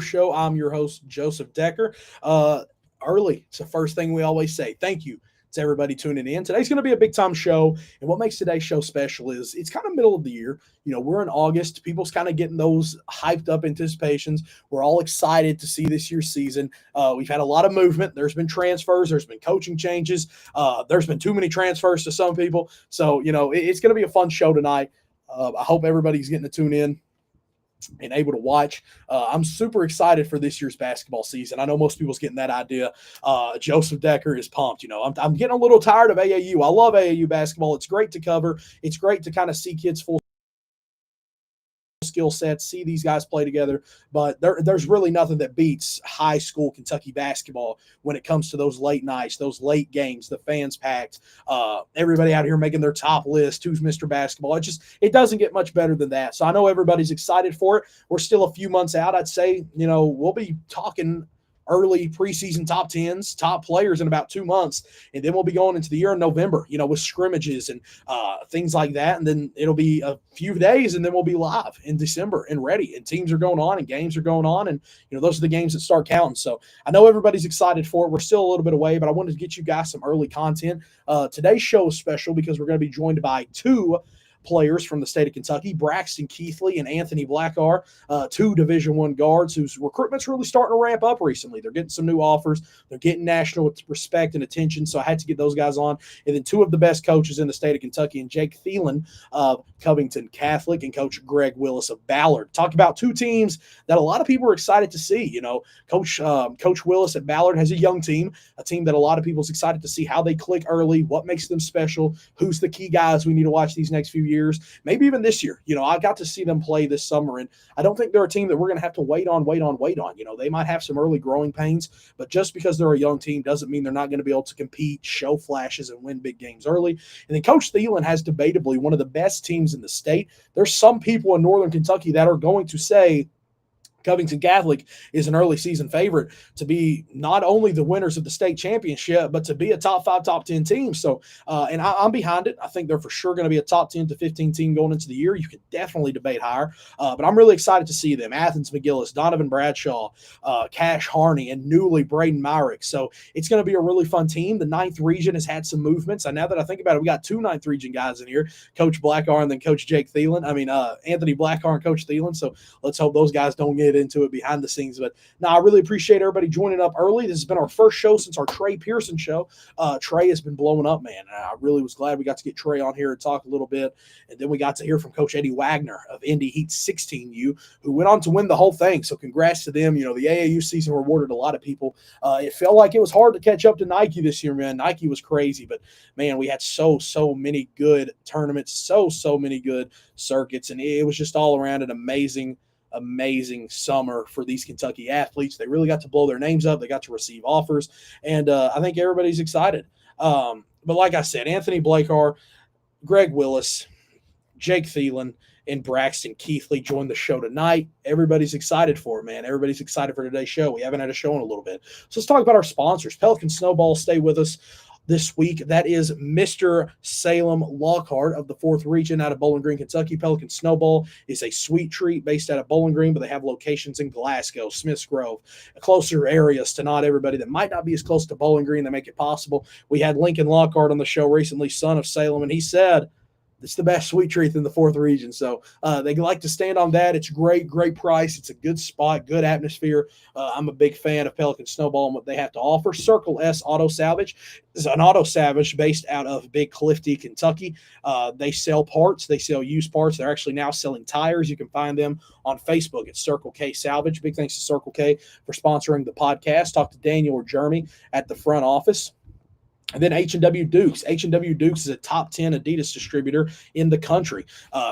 Show. I'm your host, Joseph Decker. Early, it's the first thing we always say. Thank you to everybody tuning in. Today's going to be a big time show, and what makes today's show special is it's kind of middle of the year. We're in August. People's kind of getting those hyped up anticipations. We're all excited to see this year's season. We've had a lot of movement. There's been transfers. There's been coaching changes. There's been too many transfers to some people. So, it's going to be a fun show tonight. I hope everybody's getting to tune in and able to watch. I'm super excited for this year's basketball season. I know most people's getting that idea. Joseph Decker is pumped. I'm getting a little tired of AAU. I love AAU basketball. It's great to cover. It's great to kind of see kids full skill sets, see these guys play together, but there's really nothing that beats high school Kentucky basketball when it comes to those late nights, those late games, the fans packed, everybody out here making their top list, who's Mr. Basketball. It doesn't get much better than that. So I know everybody's excited for it. We're still a few months out. I'd say, we'll be talking early preseason top 10s, top players in about 2 months. And then we'll be going into the year in November, with scrimmages and things like that. And then it'll be a few days and then we'll be live in December and ready. And teams are going on and games are going on. And, those are the games that start counting. So I know everybody's excited for it. We're still a little bit away, but I wanted to get you guys some early content. Today's show is special because we're going to be joined by two players from the state of Kentucky, Brax and Keathley and Anthony Blaackar, two Division I guards whose recruitment's really starting to ramp up recently. They're getting some new offers. They're getting national respect and attention, so I had to get those guys on. And then two of the best coaches in the state of Kentucky, and Jake Thelen of Covington Catholic and Coach Greg Willis of Ballard. Talk about two teams that a lot of people are excited to see. Coach Willis at Ballard has a young team, a team that a lot of people's excited to see how they click early, what makes them special, who's the key guys we need to watch these next few years. Maybe even this year. I got to see them play this summer, and I don't think they're a team that we're going to have to wait on. They might have some early growing pains, but just because they're a young team doesn't mean they're not going to be able to compete, show flashes, and win big games early. And then Coach Thelen has debatably one of the best teams in the state. There's some people in Northern Kentucky that are going to say Covington Catholic is an early season favorite to be not only the winners of the state championship, but to be a top 5, top 10 team. So, and I'm behind it. I think they're for sure going to be a top 10 to 15 team going into the year. You could definitely debate higher, but I'm really excited to see them. Athens McGillis, Donovan Bradshaw, Cash Harney, and newly Braden Myrick. So it's going to be a really fun team. The 9th region has had some movements. And now that I think about it, we got two 9th region guys in here, Coach Blaackar and then Coach Jake Thelen. Anthony Blaackar and Coach Thelen. So let's hope those guys don't get into it behind the scenes. But I really appreciate everybody joining up early. This has been our first show since our Trey Pearson show. Trey has been blowing up, man. And I really was glad we got to get Trey on here and talk a little bit. And then we got to hear from Coach Eddie Wagner of Indy Heat 16U, who went on to win the whole thing. So congrats to them. The AAU season rewarded a lot of people. It felt like it was hard to catch up to Nike this year, man. Nike was crazy, but man, we had so many good tournaments, so many good circuits, and it was just all around an amazing summer for these Kentucky athletes. They really got to blow their names up. They got to receive offers, and I think everybody's excited. But like I said, Anthony Blaackar, Greg Willis, Jake Thelen, and Braxton Keathley joined the show tonight. Everybody's excited for it, man. Everybody's excited for today's show. We haven't had a show in a little bit. So let's talk about our sponsors. Pelican Snowball, stay with us this week. That is Mr. Salem Lockhart of the 4th region out of Bowling Green, Kentucky. Pelican Snowball is a sweet treat based out of Bowling Green, but they have locations in Glasgow, Smiths Grove, closer areas to not everybody that might not be as close to Bowling Green that make it possible. We had Lincoln Lockhart on the show recently, son of Salem, and he said it's the best sweet treat in the 4th region. So they like to stand on that. It's great price. It's a good spot, good atmosphere. I'm a big fan of Pelican Snowball and what they have to offer. Circle S Auto Salvage is an auto salvage based out of Big Clifty, Kentucky. They sell parts. They sell used parts. They're actually now selling tires. You can find them on Facebook at Circle K Salvage. Big thanks to Circle K for sponsoring the podcast. Talk to Daniel or Jeremy at the front office. And then H&W Dukes. H&W Dukes is a top 10 Adidas distributor in the country.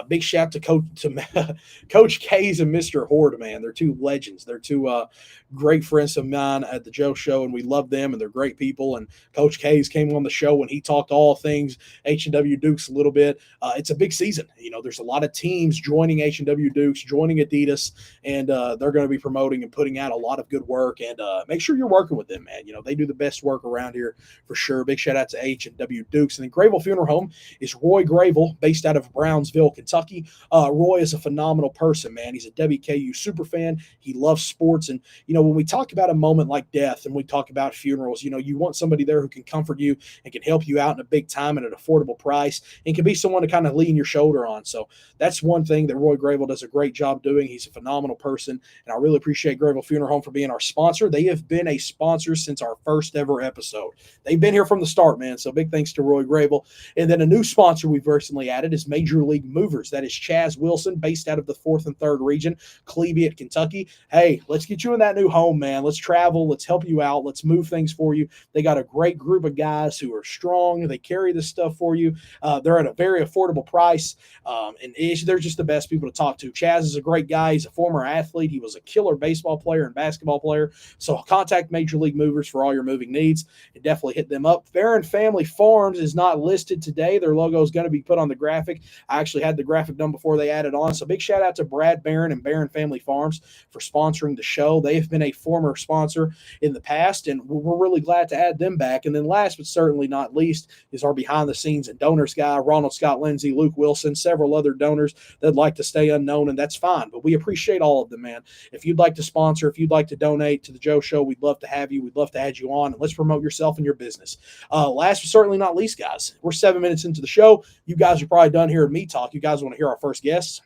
Big shout to Coach K's and Mr. Horde, man. They're two legends. They're two great friends of mine at the Joe Show, and we love them, and they're great people. And Coach K's came on the show, and he talked all things H&W Dukes a little bit. It's a big season. There's a lot of teams joining H&W Dukes, joining Adidas, and they're going to be promoting and putting out a lot of good work. And make sure you're working with them, man. They do the best work around here for sure. big shout out to H&W Dukes. And then Grable Funeral Home is Roy Grable, based out of Brownsville, Kentucky. Roy is a phenomenal person, man. He's a WKU super fan. He loves sports. And, when we talk about a moment like death and we talk about funerals, you want somebody there who can comfort you and can help you out in a big time at an affordable price and can be someone to kind of lean your shoulder on. So that's one thing that Roy Grable does a great job doing. He's a phenomenal person. And I really appreciate Grable Funeral Home for being our sponsor. They have been a sponsor since our first ever episode. They've been here from the start, man. So big thanks to Roy Grable. And then a new sponsor we've recently added is Major League Movers. That is Chaz Wilson, based out of the 4th and 3rd region, Cleveland, Kentucky. Hey, let's get you in that new home, man. Let's travel. Let's help you out. Let's move things for you. They got a great group of guys who are strong. They carry this stuff for you. They're at a very affordable price, and they're just the best people to talk to. Chaz is a great guy. He's a former athlete. He was a killer baseball player and basketball player. So contact Major League Movers for all your moving needs and definitely hit them up. Barron Family Farms is not listed today. Their logo is going to be put on the graphic. I actually had the graphic done before they added on. So big shout out to Brad Barron and Barron Family Farms for sponsoring the show. They have been a former sponsor in the past, and we're really glad to add them back. And then last but certainly not least is our behind the scenes and donors guy, Ronald Scott Lindsay, Luke Wilson, several other donors that'd like to stay unknown, and that's fine. But we appreciate all of them, man. If you'd like to sponsor, if you'd like to donate to the Joe Show, we'd love to have you. We'd love to add you on, and let's promote yourself and your business. Last but certainly not least, guys, we're 7 minutes into the show. You guys are probably done hearing me talk. You guys want to hear our first guests?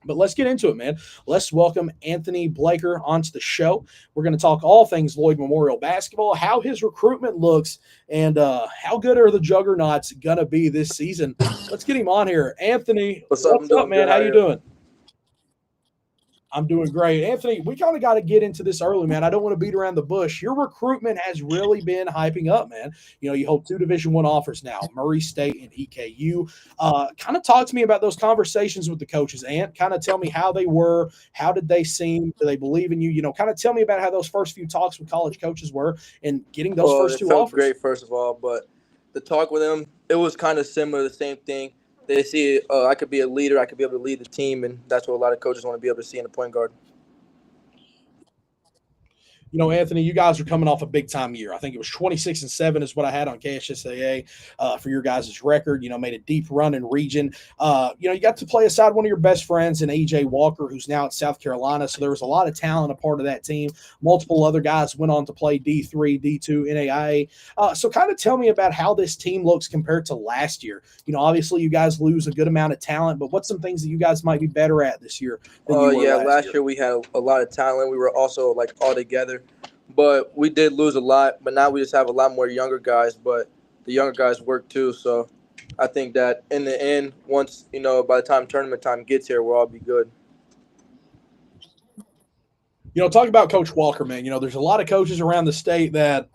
But let's get into it, man. Let's welcome Anthony Blaackar onto the show. We're going to talk all things Lloyd Memorial basketball, how his recruitment looks, and how good are the Juggernauts going to be this season. Let's get him on here. Anthony, what's up, man? How you doing? I'm doing great. Anthony, we kind of got to get into this early, man. I don't want to beat around the bush. Your recruitment has really been hyping up, man. You hold 2 Division I offers now, Murray State and EKU. Kind of talk to me about those conversations with the coaches, Ant. Kind of tell me how they were. How did they seem? Do they believe in you? Kind of tell me about how those first few talks with college coaches were and getting those first 2 offers. It felt great, first of all, but the talk with them, it was kind of similar, the same thing. They see I could be a leader, I could be able to lead the team, and that's what a lot of coaches want to be able to see in a point guard. Anthony, you guys are coming off a big-time year. I think it was 26-7 is what I had on KSSAA for your guys' record. Made a deep run in region. You got to play aside one of your best friends in A.J. Walker, who's now at South Carolina, so there was a lot of talent a part of that team. Multiple other guys went on to play D3, D2, NAIA. So kind of tell me about how this team looks compared to last year. Obviously you guys lose a good amount of talent, but what's some things that you guys might be better at this year than you were last year we had a lot of talent. We were also all together. But we did lose a lot, but now we just have a lot more younger guys, but the younger guys work too. So I think that in the end, once, by the time tournament time gets here, we'll all be good. Talk about Coach Walker, man. There's a lot of coaches around the state that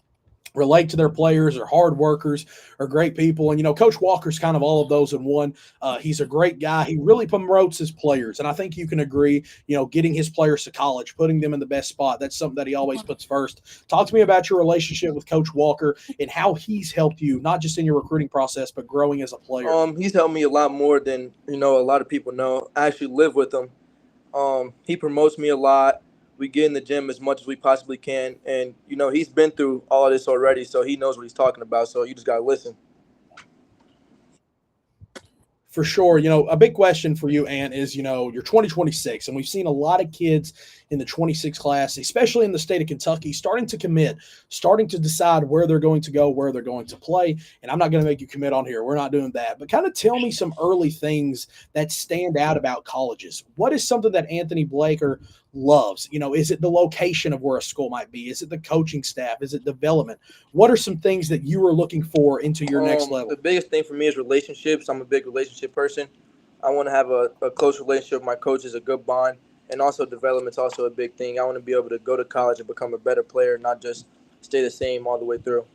relate to their players, are hard workers, are great people. And, Coach Walker's kind of all of those in one. He's a great guy. He really promotes his players. And I think you can agree, getting his players to college, putting them in the best spot, that's something that he always puts first. Talk to me about your relationship with Coach Walker and how he's helped you, not just in your recruiting process, but growing as a player. He's helped me a lot more than, a lot of people know. I actually live with him. He promotes me a lot. We get in the gym as much as we possibly can. And, he's been through all of this already, so he knows what he's talking about. So you just got to listen. For sure. A big question for you, Ant, is, you're 2026, and we've seen a lot of kids in the 26 class, especially in the state of Kentucky, starting to commit, starting to decide where they're going to go, where they're going to play. And I'm not going to make you commit on here. We're not doing that. But kind of tell me some early things that stand out about colleges. What is something that Anthony Blaackar loves? Is it the location of where a school might be? Is it the coaching staff? Is it development? What are some things that you are looking for into your next level? The biggest thing for me is relationships. I'm a big relationship person. I want to have a close relationship with my coaches, a good bond. And also development's also a big thing. I want to be able to go to college and become a better player, not just stay the same all the way through.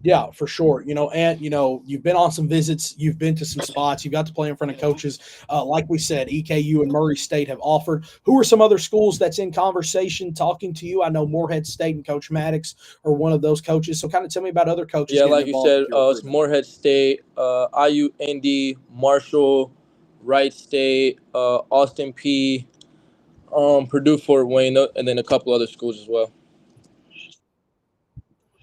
Yeah, for sure. And, you've been on some visits. You've been to some spots. You got to play in front of coaches. Like we said, EKU and Murray State have offered. Who are some other schools that's in conversation talking to you? I know Morehead State and Coach Maddox are one of those coaches. So kind of tell me about other coaches. Yeah, like you said, it's Morehead State, IU, Indy, Marshall, Wright State, Austin P, Purdue, Fort Wayne, and then a couple other schools as well.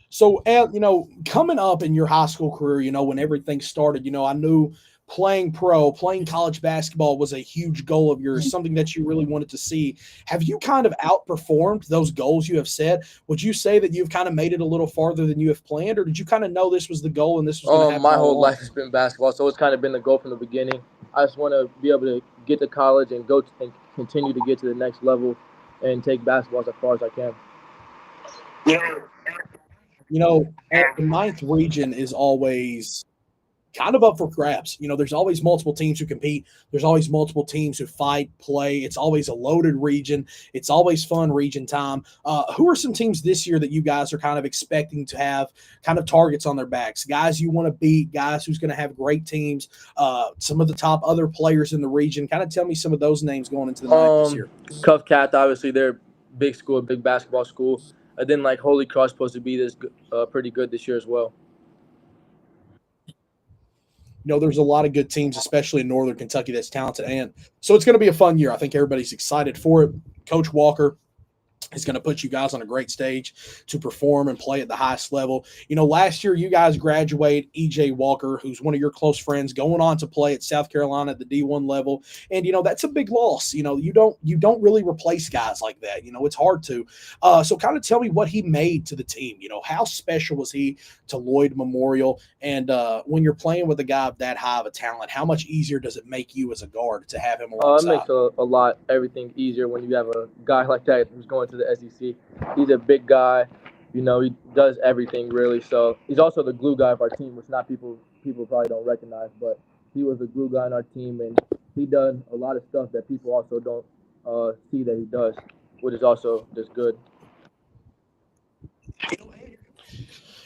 So, and coming up in your high school career, when everything started, I knew playing college basketball was a huge goal of yours, something that you really wanted to see. Have you kind of outperformed those goals you have set? Would you say that you've kind of made it a little farther than you have planned, or did you kind of know this was the goal and this was going to happen My all whole along? life has been basketball, so it's kind of been the goal from the beginning. I just want to be able to get to college and and continue to get to the next level and take basketball as far as I can. And the ninth region is always kind of up for grabs. There's always multiple teams who compete. There's always multiple teams who fight, play. It's always a loaded region. It's always fun region time. Who are some teams this year that you guys are kind of expecting to have kind of targets on their backs? Guys you want to beat, guys who's going to have great teams, some of the top other players in the region. Kind of tell me some of those names going into the ninth this year. Keathley, obviously, they're a big school, a big basketball school. And then like Holy Cross supposed to be pretty good this year as well. There's a lot of good teams, especially in Northern Kentucky, that's talented. And so it's going to be a fun year. I think everybody's excited for it. Coach Walker is going to put you guys on a great stage to perform and play at the highest level. Last year you guys graduate EJ Walker, who's one of your close friends, going on to play at South Carolina at the D1 level. And that's a big loss. You don't really replace guys like that. It's hard to. So kind of tell me what he made to the team. How special was he to Lloyd Memorial? And when you're playing with a guy of that high of a talent, how much easier does it make you as a guard to have him It alongside? makes everything easier when you have a guy like that who's going to the SEC. He's a big guy. He does everything really. So he's also the glue guy of our team, which not people probably don't recognize, but he was the glue guy on our team, and he done a lot of stuff that people also don't see that he does, which is also just good.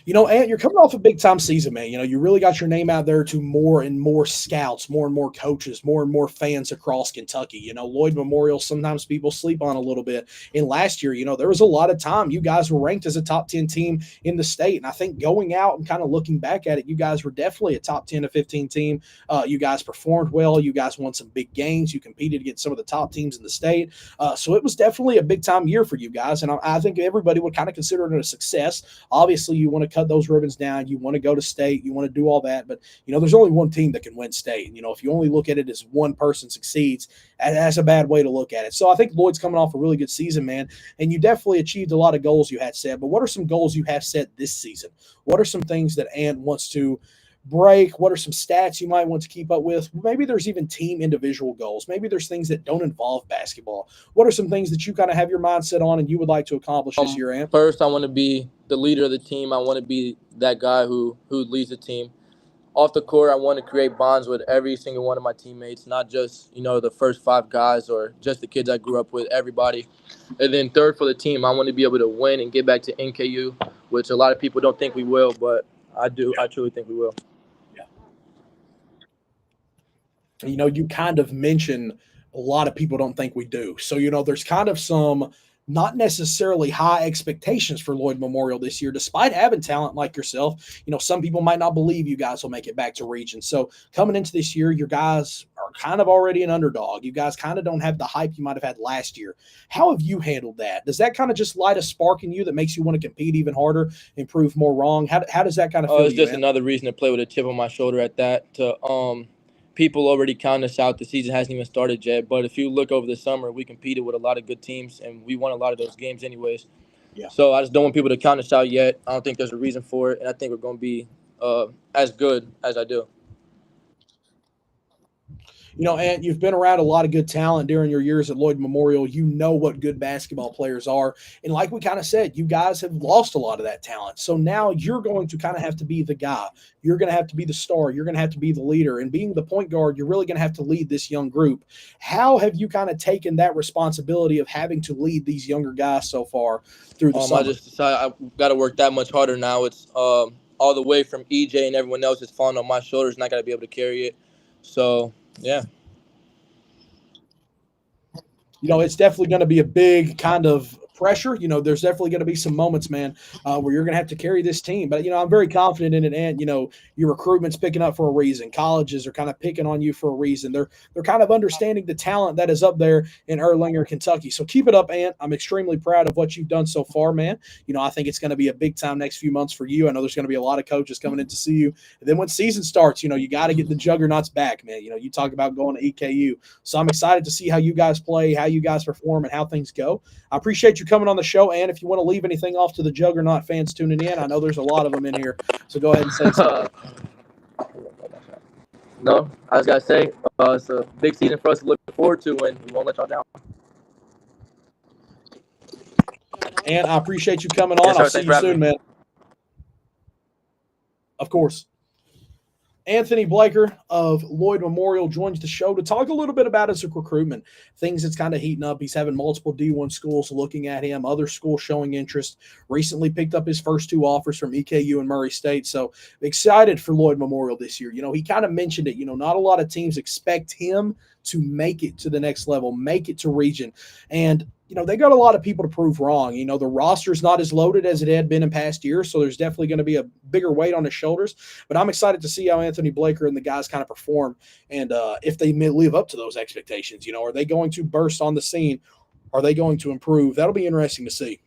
Ant, you're coming off a big time season, man. You really got your name out there to more and more scouts, more and more coaches, more and more fans across Kentucky. Lloyd Memorial, sometimes people sleep on a little bit. And last year, there was a lot of time. You guys were ranked as a top 10 team in the state. And I think going out and kind of looking back at it, you guys were definitely a top 10 to 15 team. You guys performed well. You guys won some big games. You competed against some of the top teams in the state. So it was definitely a big time year for you guys. And I think everybody would kind of consider it a success. Obviously, you want to cut those ribbons down. You want to go to state. You want to do all that. But, there's only one team that can win state. If you only look at it as one person succeeds, that's a bad way to look at it. So I think Lloyd's coming off a really good season, man. And you definitely achieved a lot of goals you had set. But what are some goals you have set this season? What are some things that Ant wants to break? What are some stats you might want to keep up with? Maybe there's even team individual goals. Maybe there's things that don't involve basketball. What are some things that you kind of have your mindset on and you would like to accomplish this year, Ant? First, I want to be the leader of the team. I want to be that guy who leads the team. Off the court, I want to create bonds with every single one of my teammates, not just the first five guys or just the kids I grew up with. Everybody. And then third, for the team, I want to be able to win and get back to NKU, which a lot of people don't think we will, but I do. I truly think we will. You kind of mention a lot of people don't think we do. So, there's kind of some not necessarily high expectations for Lloyd Memorial this year, despite having talent like yourself. Some people might not believe you guys will make it back to region. So coming into this year, your guys are kind of already an underdog. You guys kind of don't have the hype you might have had last year. How have you handled that? Does that kind of just light a spark in you that makes you want to compete even harder and prove more wrong? How does that kind of feel? It's just another reason to play with a chip on my shoulder at that. People already count us out. The season hasn't even started yet. But if you look over the summer, we competed with a lot of good teams, and we won a lot of those games anyways. Yeah. So I just don't want people to count us out yet. I don't think there's a reason for it, and I think we're going to be as good as I do. And you've been around a lot of good talent during your years at Lloyd Memorial. You know what good basketball players are. And like we kind of said, you guys have lost a lot of that talent. So now you're going to kind of have to be the guy. You're going to have to be the star. You're going to have to be the leader. And being the point guard, you're really going to have to lead this young group. How have you kind of taken that responsibility of having to lead these younger guys so far through the summer? I just decided I've got to work that much harder now. It's all the way from EJ and everyone else is falling on my shoulders, and I got to be able to carry it. So, yeah. It's definitely going to be a big kind of pressure. There's definitely going to be some moments, man, where you're going to have to carry this team. But I'm very confident in it, and your recruitment's picking up for a reason. Colleges are kind of picking on you for a reason. They're kind of understanding the talent that is up there in Erlanger, Kentucky. So keep it up, Ant. I'm extremely proud of what you've done so far, man. I think it's going to be a big time next few months for you. I know there's going to be a lot of coaches coming in to see you. And then when season starts, you got to get the juggernauts back, man. You talk about going to EKU. So I'm excited to see how you guys play, how you guys perform, and how things go. I appreciate you coming on the show, and if you want to leave anything off to the juggernaut fans tuning in, I know there's a lot of them in here. So go ahead and say something. No, I just gotta say, it's a big season for us to look forward to, and we won't let y'all down. And I appreciate you coming on. Yes, sir. I'll see you soon, man. Of course. Anthony Blaackar of Lloyd Memorial joins the show to talk a little bit about his recruitment, things that's kind of heating up. He's having multiple D1 schools looking at him, other schools showing interest. Recently picked up his first 2 offers from EKU and Murray State. So excited for Lloyd Memorial this year. He kind of mentioned it, not a lot of teams expect him to make it to the next level, make it to region. And they got a lot of people to prove wrong. The roster's not as loaded as it had been in past years, so there's definitely going to be a bigger weight on his shoulders. But I'm excited to see how Anthony Blaackar and the guys kind of perform, and if they live up to those expectations. Are they going to burst on the scene? Are they going to improve? That'll be interesting to see.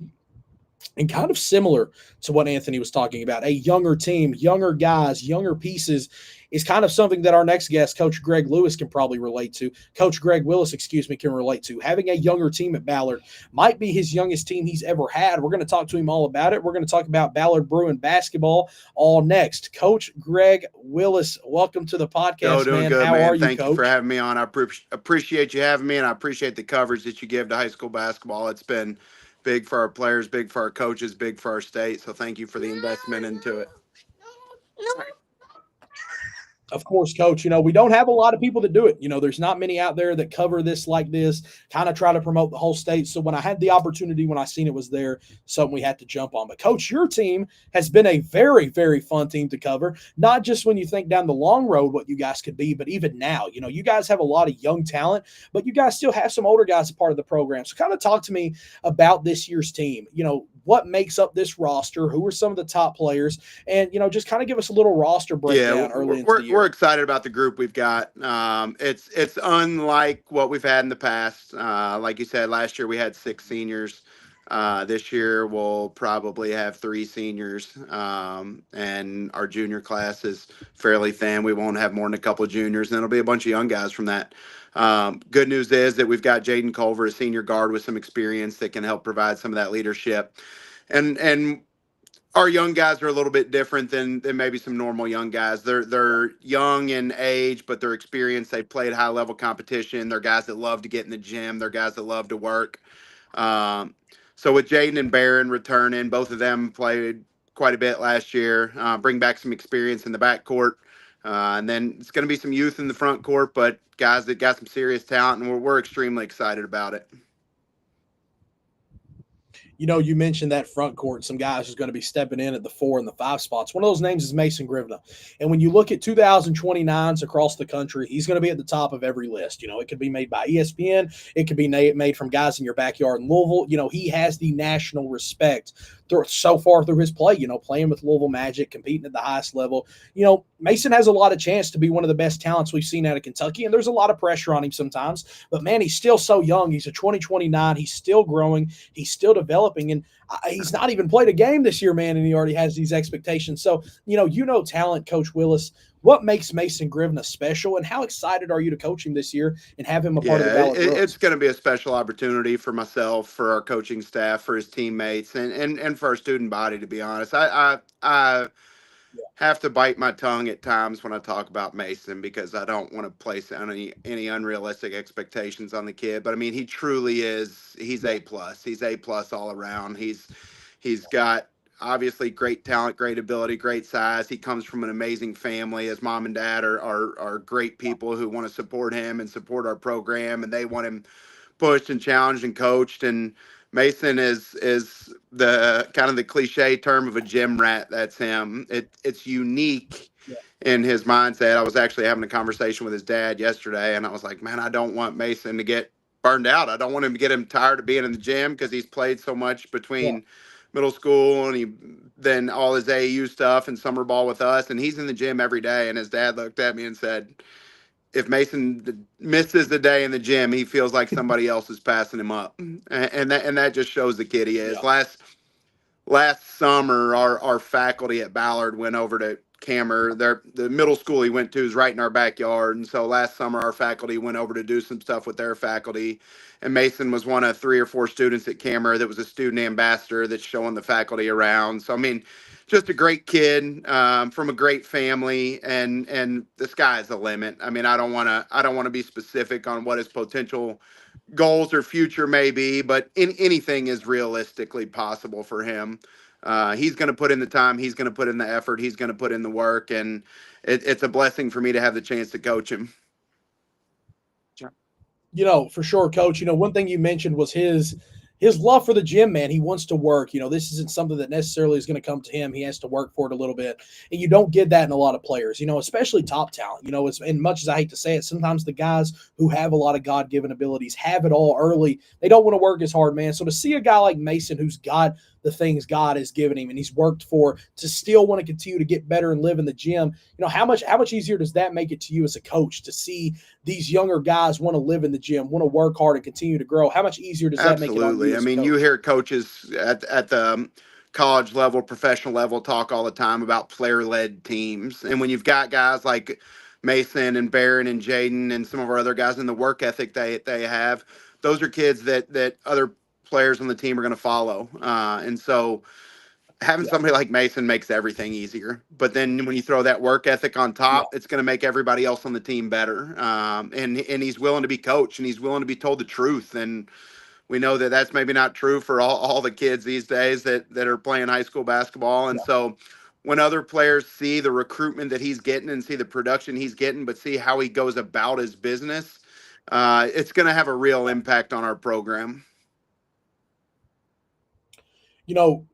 And kind of similar to what Anthony was talking about, a younger team, younger guys, younger pieces is kind of something that our next guest, Coach Greg Lewis, can probably relate to. Coach Greg Willis, can relate to. Having a younger team at Ballard might be his youngest team he's ever had. We're going to talk to him all about it. We're going to talk about Ballard Bruin basketball all next. Coach Greg Willis, welcome to the podcast, doing good, How man. are you, Thank Coach? you for having me on. I appreciate you having me, and I appreciate the coverage that you give to high school basketball. It's been big for our players, big for our coaches, big for our state. So thank you for the investment into it. Of course, Coach, we don't have a lot of people that do it. There's not many out there that cover this like this, kind of try to promote the whole state. So when I had the opportunity, when I seen it was there, something we had to jump on. But, Coach, your team has been a very, very fun team to cover, not just when you think down the long road what you guys could be, but even now. You guys have a lot of young talent, but you guys still have some older guys a part of the program. So kind of talk to me about this year's team. What makes up this roster? Who are some of the top players? And, just kind of give us a little roster breakdown early into the year. We're excited about the group we've got. It's unlike what we've had in the past. Like you said, last year we had 6 seniors. This year we'll probably have 3 seniors, and our junior class is fairly thin. We won't have more than a couple of juniors, and it'll be a bunch of young guys from that. Good news is that we've got Jaden Culver, a senior guard with some experience that can help provide some of that leadership. And our young guys are a little bit different than maybe some normal young guys. They're young in age, but they're experienced. They played high level competition. They're guys that love to get in the gym. They're guys that love to work. So with Jaden and Barron returning, both of them played quite a bit last year. Bring back some experience in the backcourt. And then it's going to be some youth in the front court, but guys that got some serious talent, and we're extremely excited about it. You mentioned that front court, some guys who's going to be stepping in at the 4 and the 5 spots. One of those names is Mason Grivna. And when you look at 2029s across the country, he's going to be at the top of every list. It could be made by ESPN. It could be made from guys in your backyard in Louisville. He has the national respect so far through his play, playing with Louisville Magic, competing at the highest level. Mason has a lot of chance to be one of the best talents we've seen out of Kentucky, and there's a lot of pressure on him sometimes. But, man, he's still so young. He's a 2029. He's still growing. He's still developing, and he's not even played a game this year, man, and he already has these expectations. So, talent, Coach Willis. What makes Mason Grivna special, and how excited are you to coach him this year and have him a part of the Ballard Brooks? It's going to be a special opportunity for myself, for our coaching staff, for his teammates, and for our student body, to be honest. I have to bite my tongue at times when I talk about Mason because I don't want to place any unrealistic expectations on the kid. But, I mean, he truly is – he's A+. He's A+ all around. He's got – obviously great talent, great ability, great size. He comes from an amazing family. His mom and dad are great people who want to support him and support our program, and they want him pushed and challenged and coached. And Mason is the kind of the cliche term of a gym rat. That's him. It's unique in his mindset. I was actually having a conversation with his dad yesterday, and I was like, man, I don't want Mason to get burned out. I don't want him to get him tired of being in the gym because he's played so much Yeah. between middle school and then all his AAU stuff and summer ball with us. And he's in the gym every day. And his dad looked at me and said, if Mason misses the day in the gym, he feels like somebody else is passing him up. And that just shows the kid he is. Yeah. Last summer, our faculty at Ballard went over to Camer. The middle school he went to is right in our backyard. And so last summer, our faculty went over to do some stuff with their faculty. And Mason was one of 3 or 4 students at Camer that was a student ambassador that's showing the faculty around. So, I mean, just a great kid from a great family, and the sky's the limit. I mean, I don't want to be specific on what his potential goals or future may be, but anything is realistically possible for him. He's going to put in the time, he's going to put in the effort, he's going to put in the work, and it's a blessing for me to have the chance to coach him. For sure, coach. One thing you mentioned was his love for the gym, man. He wants to work. This isn't something that necessarily is going to come to him. He has to work for it a little bit. And you don't get that in a lot of players, especially top talent. As much as I hate to say it, sometimes the guys who have a lot of God-given abilities have it all early. They don't want to work as hard, man. So to see a guy like Mason who's got the things God has given him and he's worked for to still want to continue to get better and live in the gym, how much easier does that make it to you as a coach to see these younger guys want to live in the gym, want to work hard and continue to grow? How much easier does that make it on you? Absolutely. I mean, you hear coaches at the college level, professional level, talk all the time about player-led teams. And when you've got guys like Mason and Barron and Jaden and some of our other guys and the work ethic they have, those are kids that other players on the team are going to follow. And so having somebody like Mason makes everything easier. But then when you throw that work ethic on top, it's going to make everybody else on the team better. And he's willing to be coached and he's willing to be told the truth. And we know that that's maybe not true for all the kids these days that are playing high school basketball. And so when other players see the recruitment that he's getting and see the production he's getting, but see how he goes about his business, it's going to have a real impact on our program.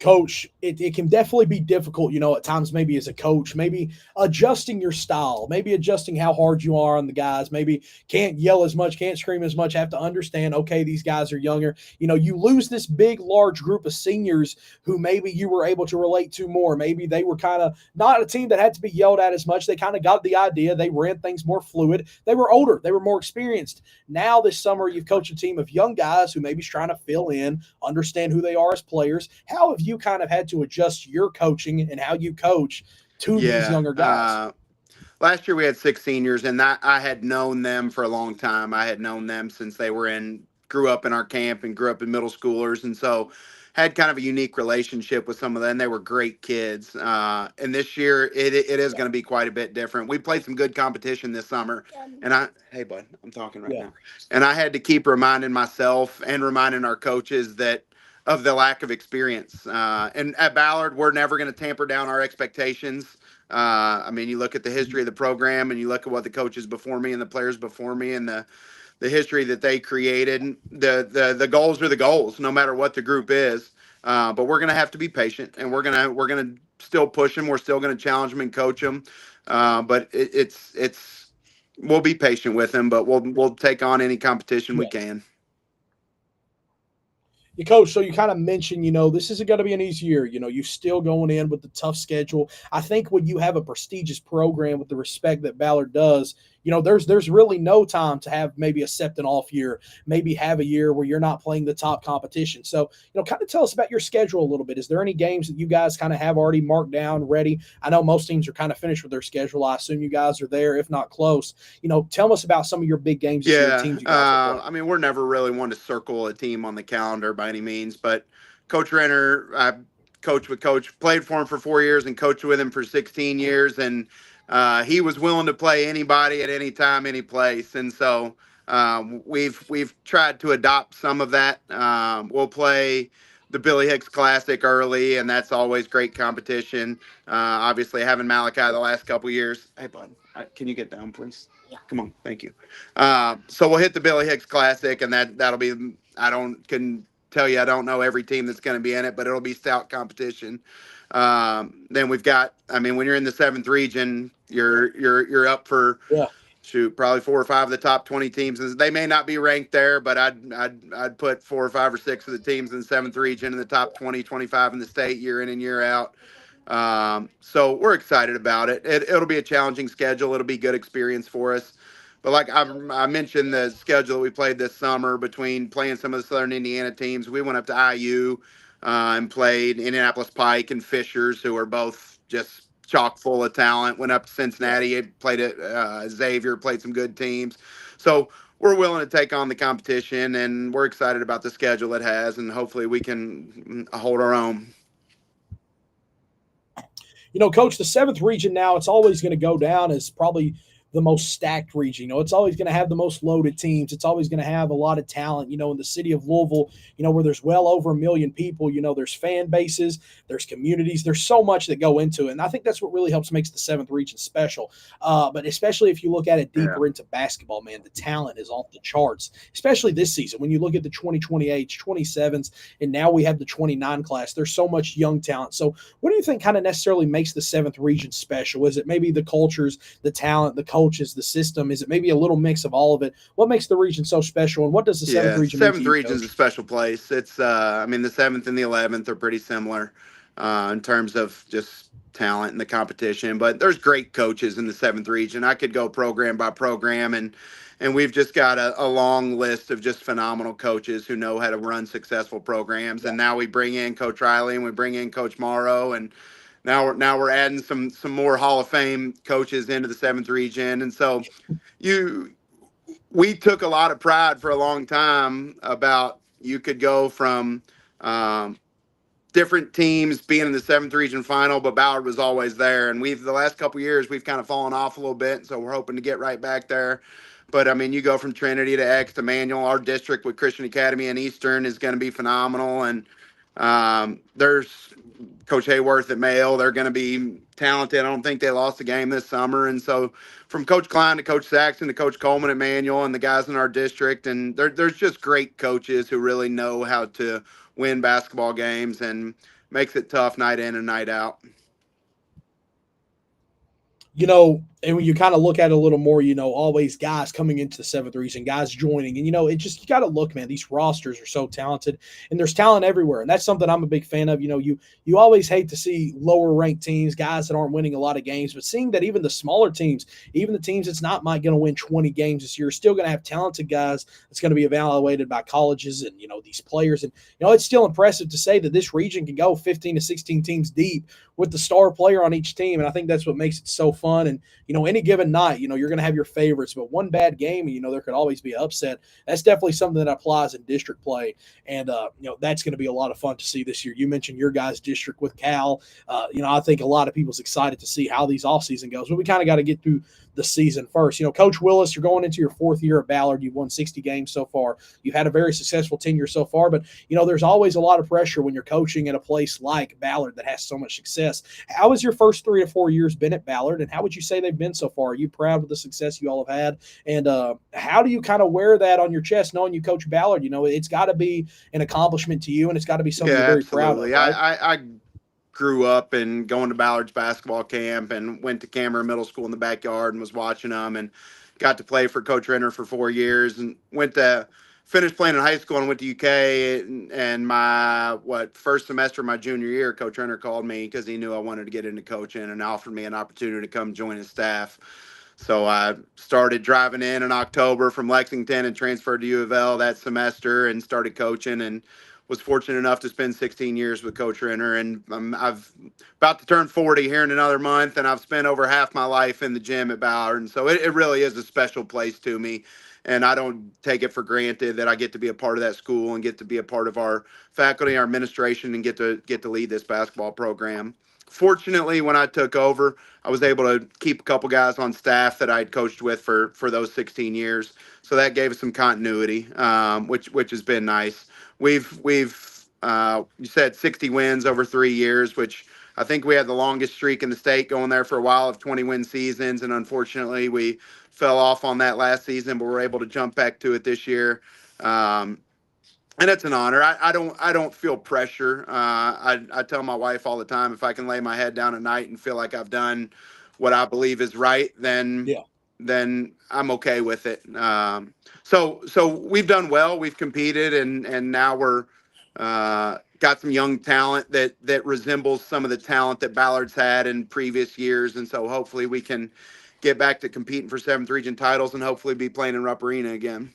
Coach, it can definitely be difficult, at times maybe as a coach, maybe adjusting your style, maybe adjusting how hard you are on the guys, maybe can't yell as much, can't scream as much, have to understand, okay, these guys are younger. You lose this big, large group of seniors who maybe you were able to relate to more. Maybe they were kind of not a team that had to be yelled at as much. They kind of got the idea. They ran things more fluid. They were older. They were more experienced. Now this summer, you've coached a team of young guys who maybe trying to fill in, understand who they are as players. How have you kind of had to adjust your coaching and how you coach to these younger guys? Last year we had 6 seniors, and I had known them for a long time. I had known them since they grew up in our camp and grew up in middle schoolers, and so had kind of a unique relationship with some of them. They were great kids. And this year it is going to be quite a bit different. We played some good competition this summer, and hey bud, I'm talking right now. And I had to keep reminding myself and reminding our coaches of the lack of experience. And at Ballard, we're never going to tamper down our expectations. I mean, you look at the history of the program and you look at what the coaches before me and the players before me and the history that they created. The goals are the goals, no matter what the group is. But we're going to have to be patient, and we're going to still push them. We're still going to challenge them and coach them. But we'll be patient with them, but we'll take on any competition we can. Coach, so you kind of mentioned, this isn't going to be an easy year. You're still going in with the tough schedule. I think when you have a prestigious program with the respect that Ballard does, there's really no time to have maybe a septon off year, maybe have a year where you're not playing the top competition. So, kind of tell us about your schedule a little bit. Is there any games that you guys kind of have already marked down, ready? I know most teams are kind of finished with their schedule. I assume you guys are there, if not close. Tell us about some of your big games this year, teams you guys are playing. I mean, we're never really one to circle a team on the calendar by any means, but Coach Renner, I coached with Coach, played for him for 4 years and coached with him for 16 years. And he was willing to play anybody at any time, any place. And so we've tried to adopt some of that. We'll play the Billy Hicks Classic early, and that's always great competition. Obviously, having Malachi the last couple of years. Hey, bud, can you get down, please? Yeah. Come on, thank you. So we'll hit the Billy Hicks Classic, and that'll be. Can tell you I don't know every team that's going to be in it, but it'll be stout competition. Then we've got. I mean, when you're in the 7th region, you're up for shoot, probably 4 or 5 of the top 20 teams. They may not be ranked there, but I'd put 4 or 5 or 6 of the teams in the seventh region in the top 20, 25 in the state year in and year out. So we're excited about it. It'll be a challenging schedule. It'll be good experience for us. But like I mentioned, the schedule that we played this summer between playing some of the Southern Indiana teams, we went up to IU and played Indianapolis Pike and Fishers, who are both just chock full of talent. Went up to Cincinnati, played at Xavier, played some good teams. So we're willing to take on the competition, and we're excited about the schedule it has, and hopefully we can hold our own. Coach, the seventh region now, it's always going to go down as probably the most stacked region. It's always going to have the most loaded teams. It's always going to have a lot of talent. In the city of Louisville, where there's well over 1 million people, there's fan bases, there's communities, there's so much that go into it. And I think that's what really helps makes the seventh region special. But especially if you look at it deeper into basketball, man, the talent is off the charts, especially this season. When you look at the 2028s, 27s, and now we have the 29 class, there's so much young talent. So what do you think kind of necessarily makes the seventh region special? Is it maybe the cultures, the talent, the coaches, the system? Is it maybe a little mix of all of it? What makes the region so special, and what does the seventh region mean to you, region is a special place. It's the seventh and the 11th are pretty similar in terms of just talent and the competition, but there's great coaches in the seventh region. I could go program by program, and we've just got a long list of just phenomenal coaches who know how to run successful programs. And now we bring in Coach Riley and we bring in Coach Morrow, and now we're adding some more Hall of Fame coaches into the seventh region. And so we took a lot of pride for a long time about you could go from different teams being in the seventh region final, but Ballard was always there. And the last couple of years, we've kind of fallen off a little bit. So we're hoping to get right back there. But you go from Trinity to X to Manual. Our district with Christian Academy and Eastern is going to be phenomenal. And there's Coach Hayworth at Mayo. They're going to be talented. I don't think they lost a game this summer. And so from Coach Klein to Coach Saxon to Coach Coleman at Manual and the guys in our district, and there's just great coaches who really know how to win basketball games and makes it tough night in and night out. And when you kind of look at it a little more, always guys coming into the seventh region, guys joining. And, you got to look, man, these rosters are so talented and there's talent everywhere. And that's something I'm a big fan of. You always hate to see lower ranked teams, guys that aren't winning a lot of games, but seeing that even the smaller teams, even the teams that's not going to win 20 games this year, are still going to have talented guys that's going to be evaluated by colleges and, these players. And, it's still impressive to say that this region can go 15 to 16 teams deep with the star player on each team. And I think that's what makes it so fun. And, any given night, you're going to have your favorites, but one bad game, there could always be an upset. That's definitely something that applies in district play. And, that's going to be a lot of fun to see this year. You mentioned your guys' district with Cal. I think a lot of people's excited to see how these off season goes, but we kind of got to get through the season first. Coach Willis, you're going into your fourth year at Ballard. You've won 60 games so far. You've had a very successful tenure so far, but, there's always a lot of pressure when you're coaching at a place like Ballard that has so much success. How has your first 3 or 4 years been at Ballard, and how would you say they've been so far? Are you proud of the success you all have had? And how do you kind of wear that on your chest knowing you coach Ballard? It's got to be an accomplishment to you, and it's got to be something you're very absolutely. proud of. Right? I grew up and going to Ballard's basketball camp and went to Cameron Middle School in the backyard and was watching them, and got to play for Coach Renner for 4 years, and finished playing in high school and went to UK. And my first semester of my junior year, Coach Renner called me because he knew I wanted to get into coaching and offered me an opportunity to come join his staff. So I started driving in October from Lexington and transferred to U of L that semester and started coaching, and was fortunate enough to spend 16 years with Coach Renner. And I've about to turn 40 here in another month, and I've spent over half my life in the gym at Ballard. And so it really is a special place to me. And I don't take it for granted that I get to be a part of that school and get to be a part of our faculty, our administration, and get to lead this basketball program. Fortunately, when I took over, I was able to keep a couple guys on staff that I'd coached with for those 16 years. So that gave us some continuity, which has been nice. We've you said 60 wins over 3 years, which I think we had the longest streak in the state going there for a while of 20-win seasons. And unfortunately, we fell off on that last season, but we're able to jump back to it this year. And it's an honor. I don't feel pressure. I tell my wife all the time, if I can lay my head down at night and feel like I've done what I believe is right, then then I'm okay with it. So we've done well. We've competed, and now we're got some young talent that resembles some of the talent that Ballard's had in previous years, and so hopefully we can get back to competing for 7th region titles and hopefully be playing in Rupp Arena again.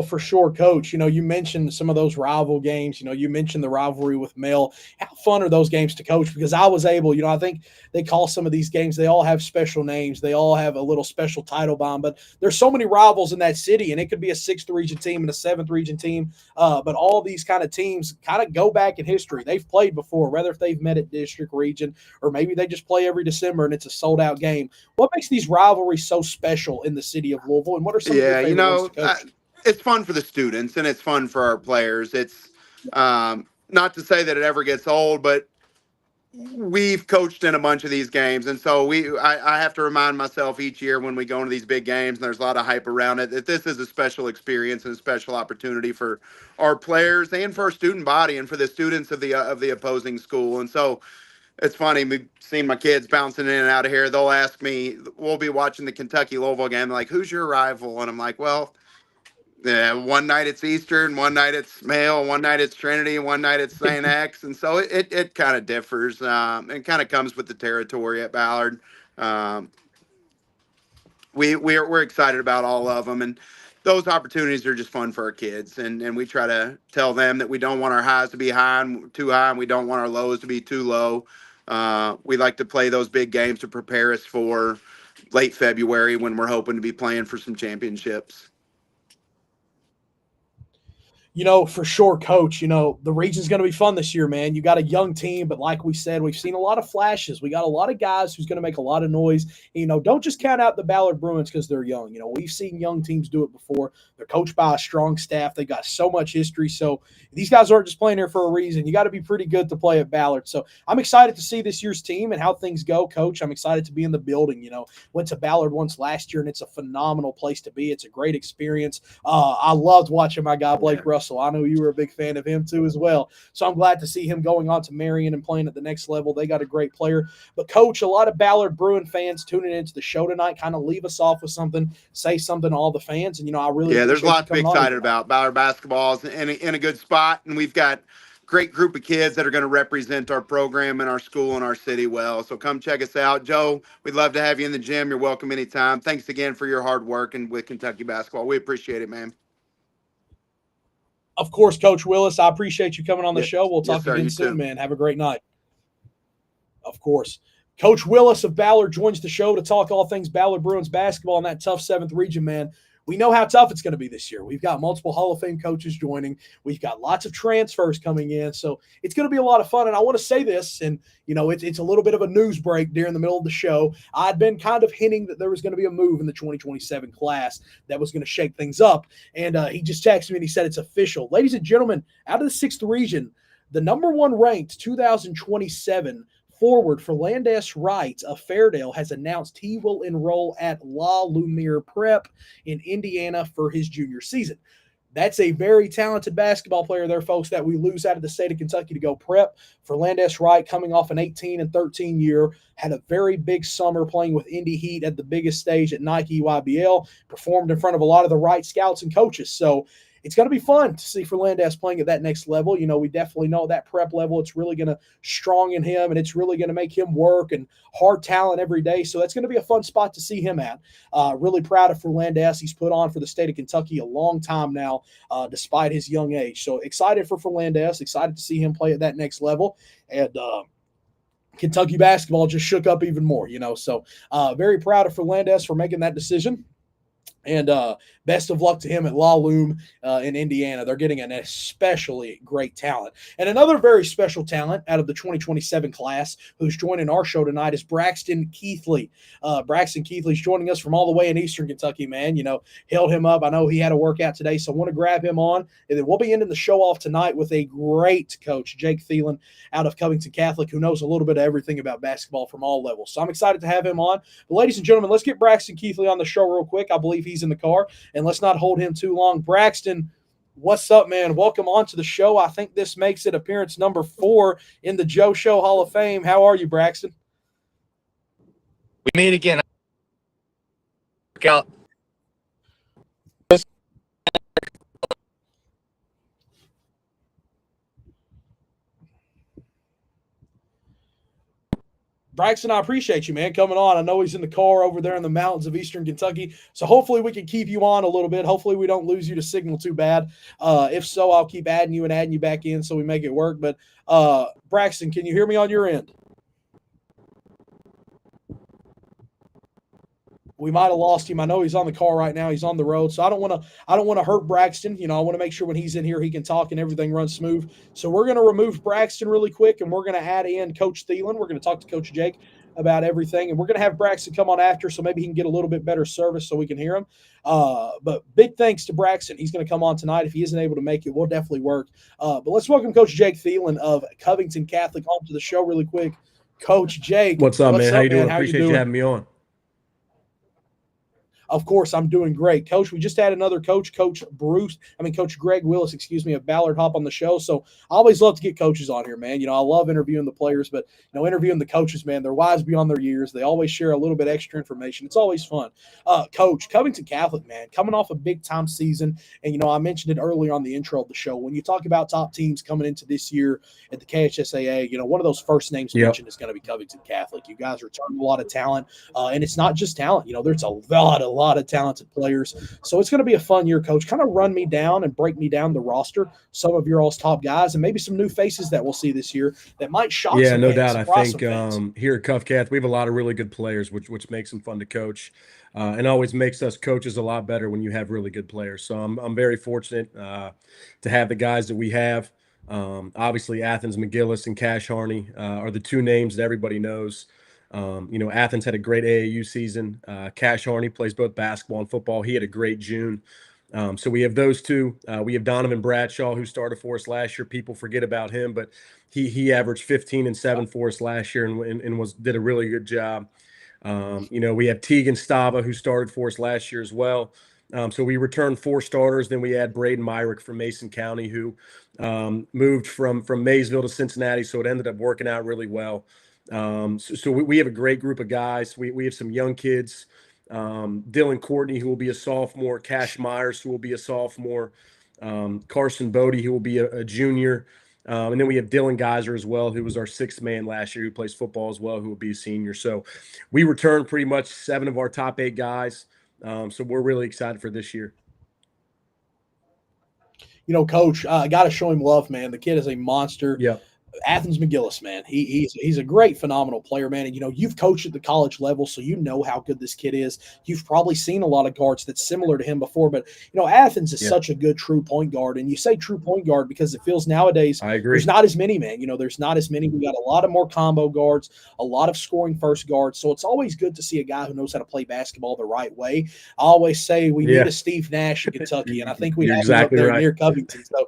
For sure, Coach, you mentioned some of those rival games. You mentioned the rivalry with Mel. How fun are those games to coach? Because I was able, I think they call some of these games, they all have special names. They all have a little special title bomb, but there's so many rivals in that city, and it could be a 6th region team and a 7th region team. But all these kind of teams kind of go back in history. They've played before, whether if they've met at district, region, or maybe they just play every December and it's a sold-out game. What makes these rivalries so special in the city of Louisville, and what are some of your favorite ones to coach? It's fun for the students and it's fun for our players. It's not to say that it ever gets old, but we've coached in a bunch of these games. And so I have to remind myself each year when we go into these big games, and there's a lot of hype around it, that this is a special experience and a special opportunity for our players and for our student body and for the students of the opposing school. And so it's funny, we've seen my kids bouncing in and out of here. They'll ask me, we'll be watching the Kentucky Louisville game, like, who's your rival? And I'm like, well, yeah, one night it's Eastern, one night it's Male, one night it's Trinity, one night it's St. X. And so it kind of differs and kind of comes with the territory at Ballard. We're excited about all of them. And those opportunities are just fun for our kids. And we try to tell them that we don't want our highs to be too high, and we don't want our lows to be too low. We like to play those big games to prepare us for late February when we're hoping to be playing for some championships. For sure, Coach, the region's going to be fun this year, man. You got a young team, but like we said, we've seen a lot of flashes. We got a lot of guys who's going to make a lot of noise. Don't just count out the Ballard Bruins because they're young. We've seen young teams do it before. They're coached by a strong staff. They got so much history. So these guys aren't just playing here for a reason. You got to be pretty good to play at Ballard. So I'm excited to see this year's team and how things go, Coach. I'm excited to be in the building. Went to Ballard once last year, and it's a phenomenal place to be. It's a great experience. I loved watching my guy, Blake Russell. I know you were a big fan of him too as well. So I'm glad to see him going on to Marion and playing at the next level. They got a great player. But, Coach, a lot of Ballard Bruin fans tuning into the show tonight, kind of leave us off with something, say something to all the fans. And, I really there's a lot to be excited about. Ballard basketball is in a good spot, and we've got great group of kids that are going to represent our program and our school and our city well. So come check us out. Joe, we'd love to have you in the gym. You're welcome anytime. Thanks again for your hard work and with Kentucky basketball. We appreciate it, man. Of course, Coach Willis, I appreciate you coming on the show. We'll talk again soon, too, man. Have a great night. Of course. Coach Willis of Ballard joins the show to talk all things Ballard Bruins basketball in that tough 7th region, man. We know how tough it's going to be this year. We've got multiple Hall of Fame coaches joining. We've got lots of transfers coming in. So it's going to be a lot of fun. And I want to say this, and, it's a little bit of a news break during the middle of the show. I'd been kind of hinting that there was going to be a move in the 2027 class that was going to shake things up. And he just texted me and he said it's official. Ladies and gentlemen, out of the 6th region, the number 1 ranked 2027 forward for Landis Wright of Fairdale has announced he will enroll at La Lumiere Prep in Indiana for his junior season. That's a very talented basketball player there, folks, that we lose out of the state of Kentucky to go prep. For Landis Wright, coming off an 18-13 year, had a very big summer playing with Indy Heat at the biggest stage at Nike YBL, performed in front of a lot of the Wright scouts and coaches. So it's going to be fun to see Fernandez playing at that next level. We definitely know that prep level, it's really going to strong in him, and it's really going to make him work and hard talent every day. So that's going to be a fun spot to see him at. Really proud of Fernandez. He's put on for the state of Kentucky a long time now, despite his young age. So excited for Fernandez, excited to see him play at that next level. And Kentucky basketball just shook up even more, So very proud of Fernandez for making that decision. And best of luck to him at La Lume in Indiana. They're getting an especially great talent. And another very special talent out of the 2027 class who's joining our show tonight is Braxton Keathley. Braxton Keathley's joining us from all the way in Eastern Kentucky, man. Held him up. I know he had a workout today, so I want to grab him on. And then we'll be ending the show off tonight with a great coach, Jake Thelen, out of Covington Catholic, who knows a little bit of everything about basketball from all levels. So I'm excited to have him on. But ladies and gentlemen, let's get Braxton Keathley on the show real quick. I believe he's in the car. And let's not hold him too long. Braxton, what's up, man? Welcome on to the show. I think this makes it appearance number 4 in the Joe Show Hall of Fame. How are you, Braxton? We meet again. Work out. Braxton, I appreciate you, man, coming on. I know he's in the car over there in the mountains of Eastern Kentucky, so hopefully we can keep you on a little bit. Hopefully we don't lose you to signal too bad. If so, I'll keep adding you back in so we make it work. But Braxton, can you hear me on your end? We might have lost him. I know he's on the car right now. He's on the road, so I don't want to hurt Braxton. I want to make sure when he's in here he can talk and everything runs smooth. So we're going to remove Braxton really quick, and we're going to add in Coach Thelen. We're going to talk to Coach Jake about everything, and we're going to have Braxton come on after, so maybe he can get a little bit better service so we can hear him. But big thanks to Braxton. He's going to come on tonight. If he isn't able to make it, we'll definitely work. But let's welcome Coach Jake Thelen of Covington Catholic home to the show really quick. Coach Jake, what's up, man? How you doing? Appreciate you having me on. Of course, I'm doing great. Coach, we just had another coach, Coach Greg Willis, of Ballard hop on the show. So I always love to get coaches on here, man. I love interviewing the players, but, interviewing the coaches, man, they're wise beyond their years. They always share a little bit extra information. It's always fun. Coach, Covington Catholic, man, coming off a big-time season. And, I mentioned it earlier on the intro of the show. When you talk about top teams coming into this year at the KHSAA, one of those first names mentioned is going to be Covington Catholic. You guys return a lot of talent, and it's not just talent. There's a lot of talented players. So it's going to be a fun year, Coach. Kind of run me down and break me down the roster, some of your all's top guys, and maybe some new faces that we'll see this year that might shock some no fans, doubt. I think here at Cuff Cath, we have a lot of really good players, which makes them fun to coach, and always makes us coaches a lot better when you have really good players. So I'm very fortunate to have the guys that we have. Obviously, Athens McGillis and Cash Harney are the two names that everybody knows. Athens had a great AAU season. Cash Harney plays both basketball and football. He had a great June. So we have those two. We have Donovan Bradshaw, who started for us last year. People forget about him, but he averaged 15 and 7 for us last year and did a really good job. We have Tegan Stava, who started for us last year as well. So we returned 4 starters. Then we had Braden Myrick from Mason County, who moved from Maysville to Cincinnati. So it ended up working out really well. So we have a great group of guys. We have some young kids, Dylan Courtney, who will be a sophomore, Cash Myers, who will be a sophomore, Carson Bodie, who will be a junior. And then we have Dylan Geyser as well, who was our 6th man last year, who plays football as well, who will be a senior. So we returned pretty much 7 of our top 8 guys. So we're really excited for this year. Coach, I got to show him love, man. The kid is a monster. Yeah. Athens McGillis, man, he's a great, phenomenal player, man. And you've coached at the college level, so you know how good this kid is. You've probably seen a lot of guards that's similar to him before, but Athens is such a good true point guard. And you say true point guard because it feels nowadays I agree. There's not as many, man. There's not as many. We got a lot of more combo guards, a lot of scoring first guards. So it's always good to see a guy who knows how to play basketball the right way. I always say we need a Steve Nash in Kentucky, and I think we have exactly him up there right. near Covington. So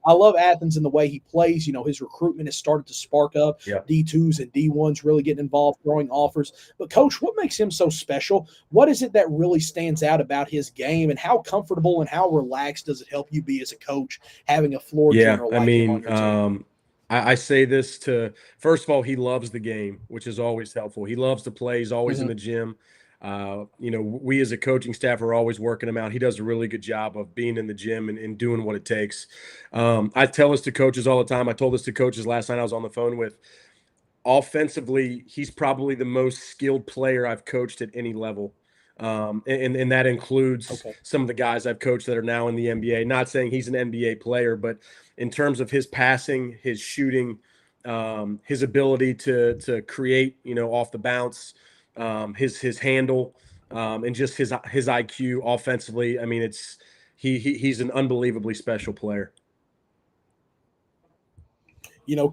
I love Athens and the way he plays. His recruitment has started to spark up. Yep. D2s and D1s really getting involved, throwing offers. But, Coach, what makes him so special? What is it that really stands out about his game, and how comfortable and how relaxed does it help you be as a coach having a floor general like him on your team? I say this first of all, he loves the game, which is always helpful. He loves to play. He's always in the gym. We as a coaching staff are always working him out. He does a really good job of being in the gym and doing what it takes. I tell this to coaches all the time. I told this to coaches last night I was on the phone with. Offensively, he's probably the most skilled player I've coached at any level. And that includes some of the guys I've coached that are now in the NBA. Not saying he's an NBA player, but in terms of his passing, his shooting, his ability to create, off the bounce, his handle, and just his IQ offensively. I mean, he's an unbelievably special player.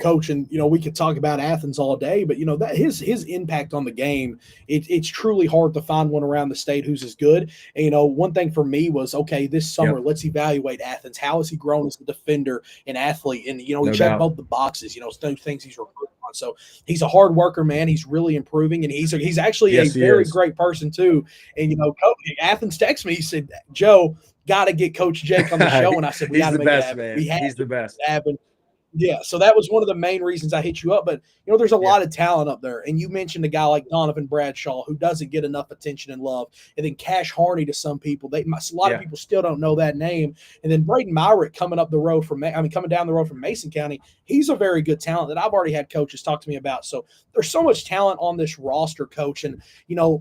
Coach, and we could talk about Athens all day, but that his impact on the game, it's truly hard to find one around the state who's as good. And one thing for me was, okay, this summer let's evaluate Athens. How has he grown as a defender and athlete? And he checked both the boxes. Those things he's recruiting on. So he's a hard worker, man. He's really improving, and he's actually a very great person too. And Coach, Athens texted me. He said, "Joe, got to get Coach Jake on the show." And I said, "We got to make it happen." Man. He's the best. Yeah, so that was one of the main reasons I hit you up. But there's a lot of talent up there, and you mentioned a guy like Donovan Bradshaw who doesn't get enough attention and love, and then Cash Harney to some people. A lot of people still don't know that name. And then Braden Myrick coming down the road from Mason County. He's a very good talent that I've already had coaches talk to me about. So there's so much talent on this roster, Coach, and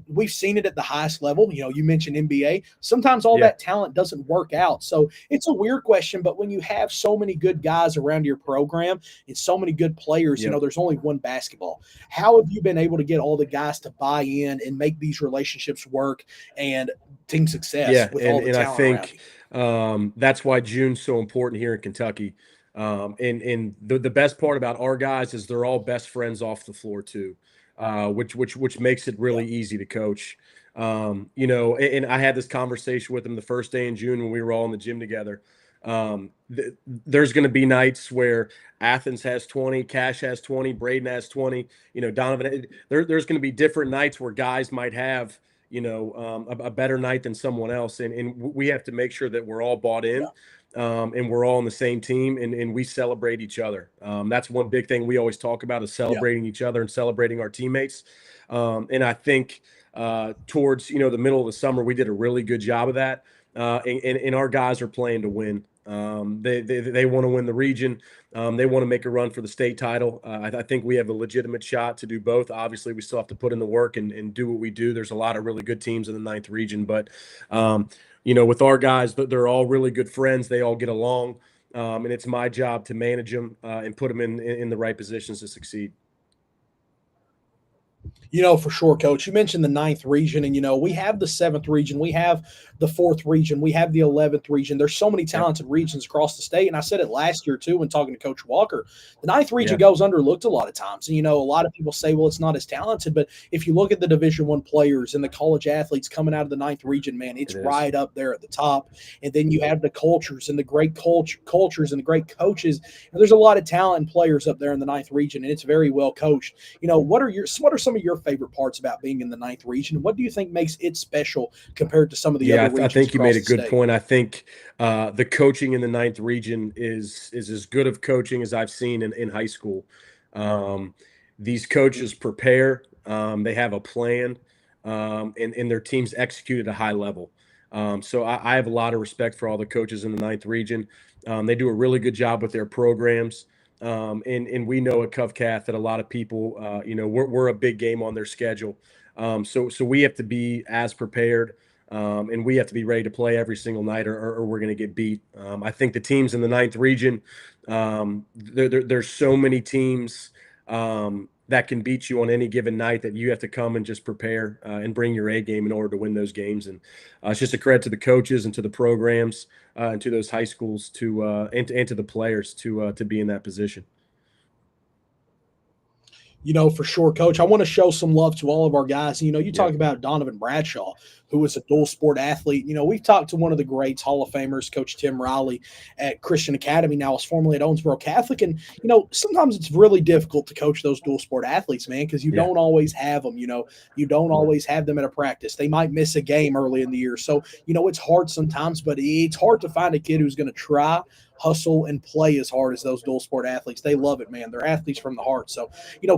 we've seen it at the highest level. You mentioned NBA. Sometimes all that talent doesn't work out. So it's a weird question, but when you have so many good guys around your program and so many good players, there's only one basketball. How have you been able to get all the guys to buy in and make these relationships work and team success with all the talent I think that's why June's so important here in Kentucky. And the best part about our guys is they're all best friends off the floor too, which makes it really easy to coach. And I had this conversation with them the first day in June when we were all in the gym together. There's going to be nights where Athens has 20, Cash has 20, Braden has 20, Donovan. There's going to be different nights where guys might have, a better night than someone else. And we have to make sure that we're all bought in. And we're all on the same team and we celebrate each other. That's one big thing we always talk about is celebrating each other and celebrating our teammates. And I think towards, the middle of the summer, we did a really good job of that. And our guys are playing to win. They want to win the region. They want to make a run for the state title. I think we have a legitimate shot to do both. Obviously, we still have to put in the work and do what we do. There's a lot of really good teams in the 9th region, but with our guys, they're all really good friends. They all get along, and it's my job to manage them and put them in the right positions to succeed. For sure, Coach. You mentioned the 9th region, and, we have the 7th region. We have the 4th region. We have the 11th region. There's so many talented regions across the state, and I said it last year, too, when talking to Coach Walker. The 9th region goes underlooked a lot of times. And, a lot of people say, well, it's not as talented, but if you look at the Division I players and the college athletes coming out of the 9th region, man, it's right up there at the top. And then you have the cultures and the great cultures and the great coaches. And there's a lot of talent and players up there in the 9th region, and it's very well coached. What are some of your favorite parts about being in the 9th region? What do you think makes it special compared to some of the other regions? I think you made a good point. I think the coaching in the 9th region is as good of coaching as I've seen in high school. These coaches prepare, they have a plan, and their teams execute at a high level. So I have a lot of respect for all the coaches in the 9th region. They do a really good job with their programs. And we know at Keathley that a lot of people, we're a big game on their schedule. So we have to be as prepared, and we have to be ready to play every single night or we're going to get beat. I think the teams in the 9th region, there's so many teams that can beat you on any given night that you have to come and just prepare and bring your A game in order to win those games. And it's just a credit to the coaches and to the programs and to those high schools and to the players to be in that position. For sure, Coach. I want to show some love to all of our guys. You talk about Donovan Bradshaw, who is a dual sport athlete. We've talked to one of the greats, Hall of Famers, Coach Tim Riley at Christian Academy, now is formerly at Owensboro Catholic. And, sometimes it's really difficult to coach those dual sport athletes, man, because you don't always have them. You don't always have them at a practice. They might miss a game early in the year. So, it's hard sometimes, but it's hard to find a kid who's going to try, hustle, and play as hard as those dual sport athletes. They love it, man. They're athletes from the heart. So,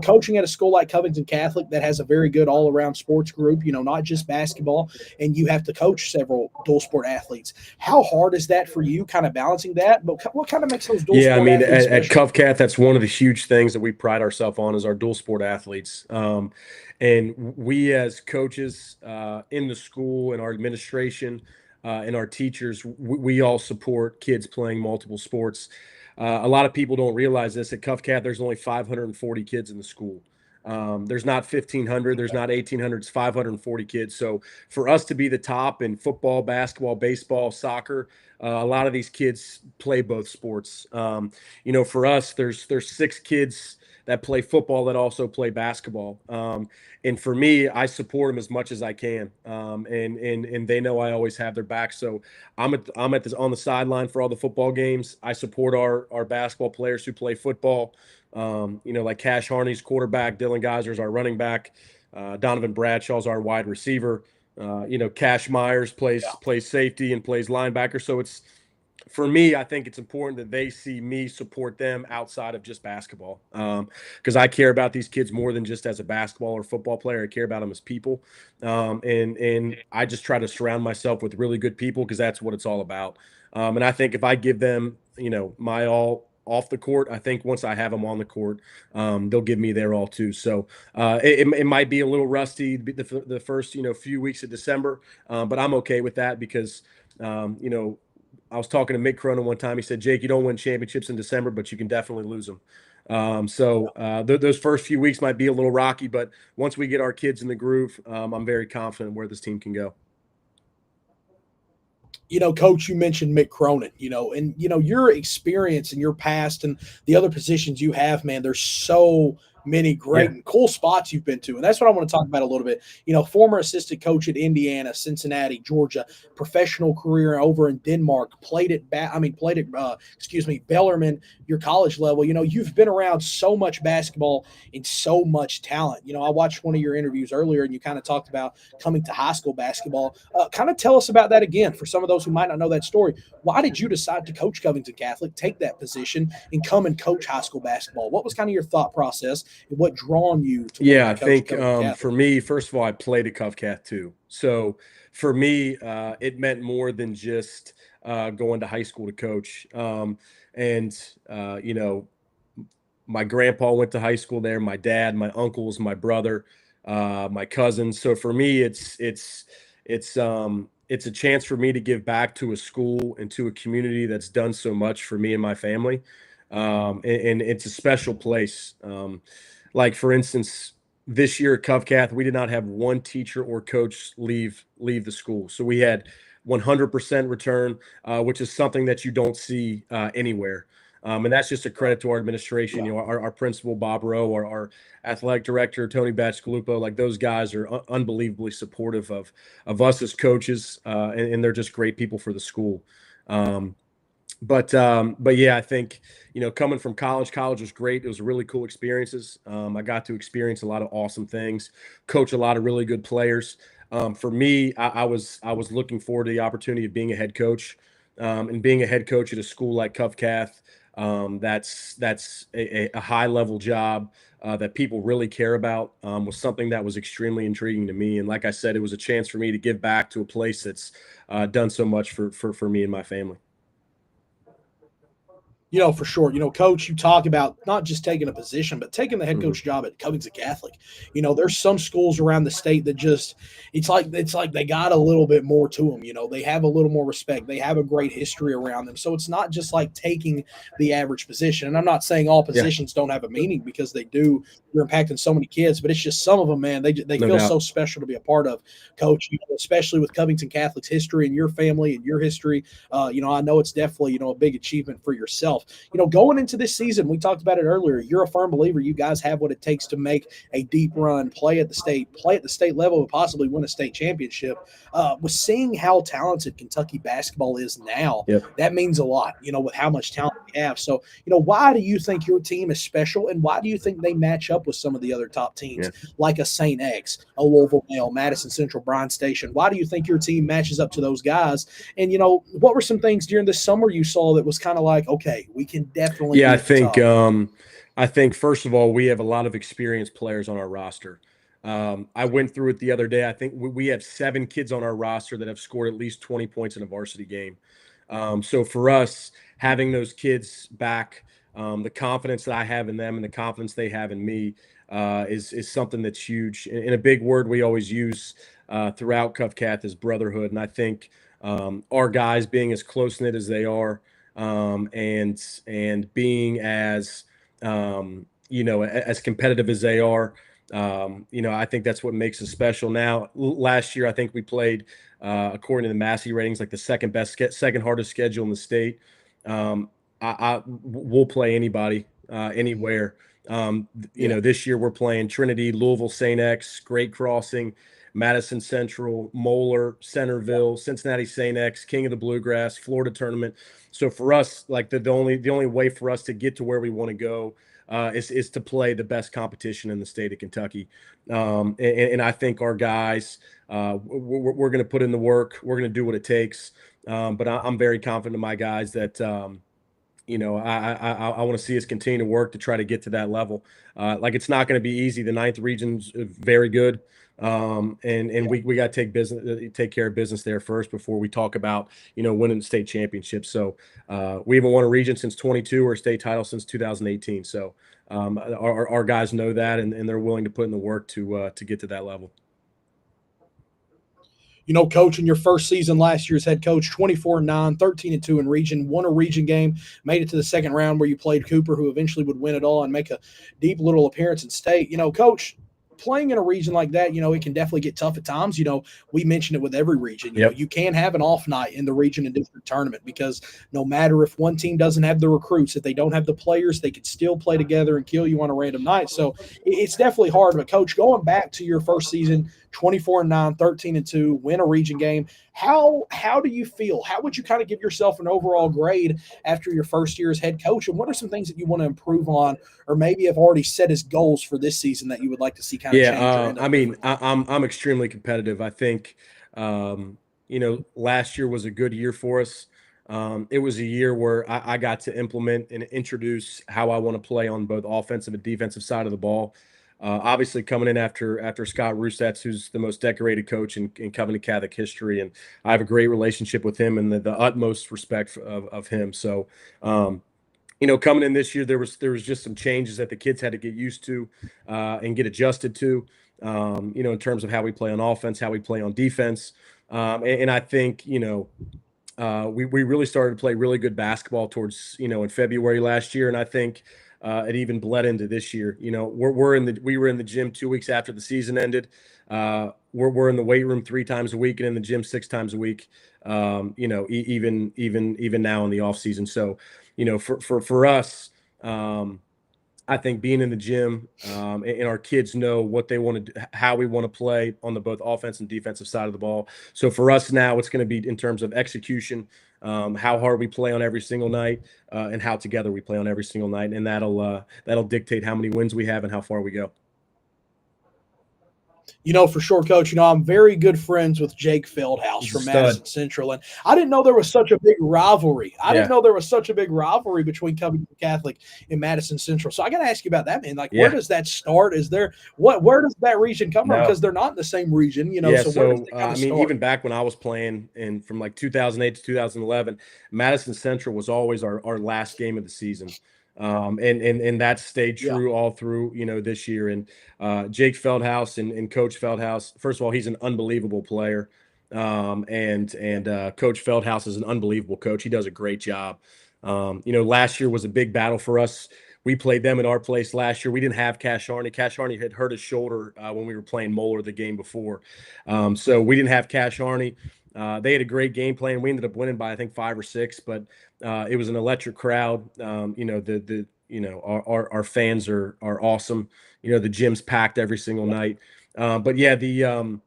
coaching at a school like Covington Catholic that has a very good all-around sports group, not just basketball, and you have to coach several dual sport athletes. How hard is that for you, kind of balancing that? But what kind of makes those dual sport athletes at Keathley, that's one of the huge things that we pride ourselves on is our dual sport athletes. And we as coaches in the school and our administration and our teachers, we all support kids playing multiple sports. A lot of people don't realize this. At Keathley, there's only 540 kids in the school. There's not 1,500, there's not 1,800, it's 540 kids. So for us to be the top in football, basketball, baseball, soccer, a lot of these kids play both sports. For us, there's 6 kids that play football that also play basketball. And for me, I support them as much as I can. And they know I always have their back. So I'm on the sideline for all the football games. I support our basketball players who play football. Like Cash Harney's quarterback, Dylan Geyser's our running back, Donovan Bradshaw's our wide receiver. Cash Myers plays safety and plays linebacker. So for me, I think it's important that they see me support them outside of just basketball, because I care about these kids more than just as a basketball or football player. I care about them as people, and I just try to surround myself with really good people because that's what it's all about. And I think if I give them, my all off the court, I think once I have them on the court, they'll give me their all too. So it might be a little rusty the first few weeks of December, but I'm okay with that because I was talking to Mick Cronin one time. He said, Jake, you don't win championships in December, but you can definitely lose them. Those first few weeks might be a little rocky, but once we get our kids in the groove, I'm very confident where this team can go. Coach, you mentioned Mick Cronin, and, your experience and your past and the other positions you have, man, there's so many great and cool spots you've been to. And that's what I want to talk about a little bit. Former assistant coach at Indiana, Cincinnati, Georgia, professional career over in Denmark, played at Bellarmine, your college level. You've been around so much basketball and so much talent. I watched one of your interviews earlier and you kind of talked about coming to high school basketball. Kind of tell us about that again for some of those who might not know that story. Why did you decide to coach Covington Catholic, take that position, and come and coach high school basketball? What was kind of your thought process and what drawn you to I think for me, first of all, I played at Covcath too. So for me, it meant more than just going to high school to coach. My grandpa went to high school there, my dad, my uncles, my brother, my cousins. So for me, it's a chance for me to give back to a school and to a community that's done so much for me and my family. And it's a special place. Like for instance, this year at Covcath, we did not have one teacher or coach leave the school. So we had 100% return, which is something that you don't see anywhere. And that's just a credit to our administration. Our principal, Bob Rowe, our athletic director, Tony Batchgalupo, like those guys are unbelievably supportive of us as coaches, and they're just great people for the school. But yeah, I think, coming from college was great. It was really cool experiences. I got to experience a lot of awesome things, coach a lot of really good players. For me, I was looking forward to the opportunity of being a head coach, and being a head coach at a school like Covcath. That's a high level job that people really care about, was something that was extremely intriguing to me. And like I said, it was a chance for me to give back to a place that's done so much for me and my family. For sure. Coach, you talk about not just taking a position, but taking the head coach job at Covington Catholic. There's some schools around the state that just, it's like they got a little bit more to them. They have a little more respect. They have a great history around them. So it's not just like taking the average position. And I'm not saying all positions don't have a meaning, because they do. You're impacting so many kids, but it's just some of them, man, they feel so special to be a part of, Coach, especially with Covington Catholic's history and your family and your history. I know it's definitely, a big achievement for yourself. Going into this season, we talked about it earlier. You're a firm believer you guys have what it takes to make a deep run, play at the state level, and possibly win a state championship. With seeing how talented Kentucky basketball is now, that means a lot, with how much talent we have. So, why do you think your team is special, and why do you think they match up with some of the other top teams like a St. X, a Louisville Male, Madison Central, Bryan Station? Why do you think your team matches up to those guys? And, what were some things during the summer you saw that was kind of like, okay, we can definitely. I think first of all, we have a lot of experienced players on our roster. I went through it the other day. I think we have 7 kids on our roster that have scored at least 20 points in a varsity game. So for us, having those kids back, the confidence that I have in them and the confidence they have in me is something that's huge. And a big word we always use throughout Covcath is brotherhood. And I think our guys being as close-knit as they are, and being as as competitive as they are, I think that's what makes us special. Now, last year I think we played, according to the Massey ratings, like the second hardest schedule in the state. We'll play anybody anywhere. This year we're playing Trinity, Louisville, St. X, Great Crossing, Madison Central, Moeller, Centerville, Cincinnati St. X, King of the Bluegrass, Florida tournament. So for us, like the only way for us to get to where we want to go is to play the best competition in the state of Kentucky. And I think our guys, we're going to put in the work. We're going to do what it takes. But I'm very confident in my guys that, I want to see us continue to work to try to get to that level. Like it's not going to be easy. The ninth region's very good. And we got to take care of business there first before we talk about, winning the state championship. So we haven't won a region since 22 or a state title since 2018. So our guys know that, and they're willing to put in the work to get to that level. Coach, in your first season last year as head coach, 24-9, 13-2 in region, won a region game, made it to the second round where you played Cooper, who eventually would win it all and make a deep little appearance in state. Coach, playing in a region like that, it can definitely get tough at times. We mentioned it with every region. You can have an off night in the region and district tournament because no matter if one team doesn't have the recruits, if they don't have the players, they could still play together and kill you on a random night. So it's definitely hard. But, Coach, going back to your first season, 24-9, 13-2, win a region game, how do you feel? How would you kind of give yourself an overall grade after your first year as head coach? And what are some things that you want to improve on or maybe have already set as goals for this season that you would like to see kind of change? I'm extremely competitive. I think, last year was a good year for us. It was a year where I got to implement and introduce how I want to play on both offensive and defensive side of the ball. Obviously coming in after Scott Russetts, who's the most decorated coach in Covington Catholic history. And I have a great relationship with him and the utmost respect of him. So, coming in this year, there was just some changes that the kids had to get used to and get adjusted to, in terms of how we play on offense, how we play on defense. And I think, we really started to play really good basketball towards, in February last year. And I think it even bled into this year. We were in the gym 2 weeks after the season ended. We're in the weight room 3 times a week and in the gym 6 times a week. Even now in the off season. So, for us, I think being in the gym and our kids know what they want to do, how we want to play on the both offense and defensive side of the ball. So for us now, it's going to be in terms of execution, how hard we play on every single night, and how together we play on every single night, and that'll dictate how many wins we have and how far we go. For sure, Coach, I'm very good friends with Jake Feldhouse from Madison Central. And I didn't know there was such a big rivalry. I didn't know there was such a big rivalry between Covington Catholic and Madison Central. So I got to ask you about that, man. Like, where does that start? Where does that region come from? Because they're not in the same region, even back when I was playing and from like 2008 to 2011, Madison Central was always our last game of the season. And that stayed true all through, this year. And Jake Feldhouse and Coach Feldhouse, first of all, he's an unbelievable player. And Coach Feldhouse is an unbelievable coach. He does a great job. Last year was a big battle for us. We played them at our place last year. We didn't have Cash Harney. Cash Harney had hurt his shoulder when we were playing Moeller the game before. So we didn't have Cash Harney. They had a great game plan. We ended up winning by, I think, 5 or 6, but it was an electric crowd. Our fans are awesome. The gym's packed every single night. The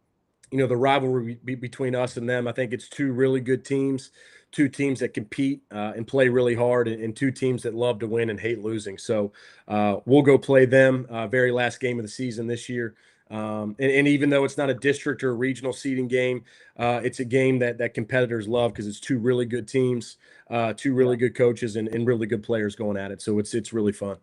rivalry between us and them, I think it's 2 really good teams, 2 teams that compete and play really hard, and 2 teams that love to win and hate losing. So we'll go play them very last game of the season this year. And even though it's not a district or a regional seeding game, it's a game that competitors love because it's 2 really good teams, 2 really good coaches and really good players going at it. So it's really fun.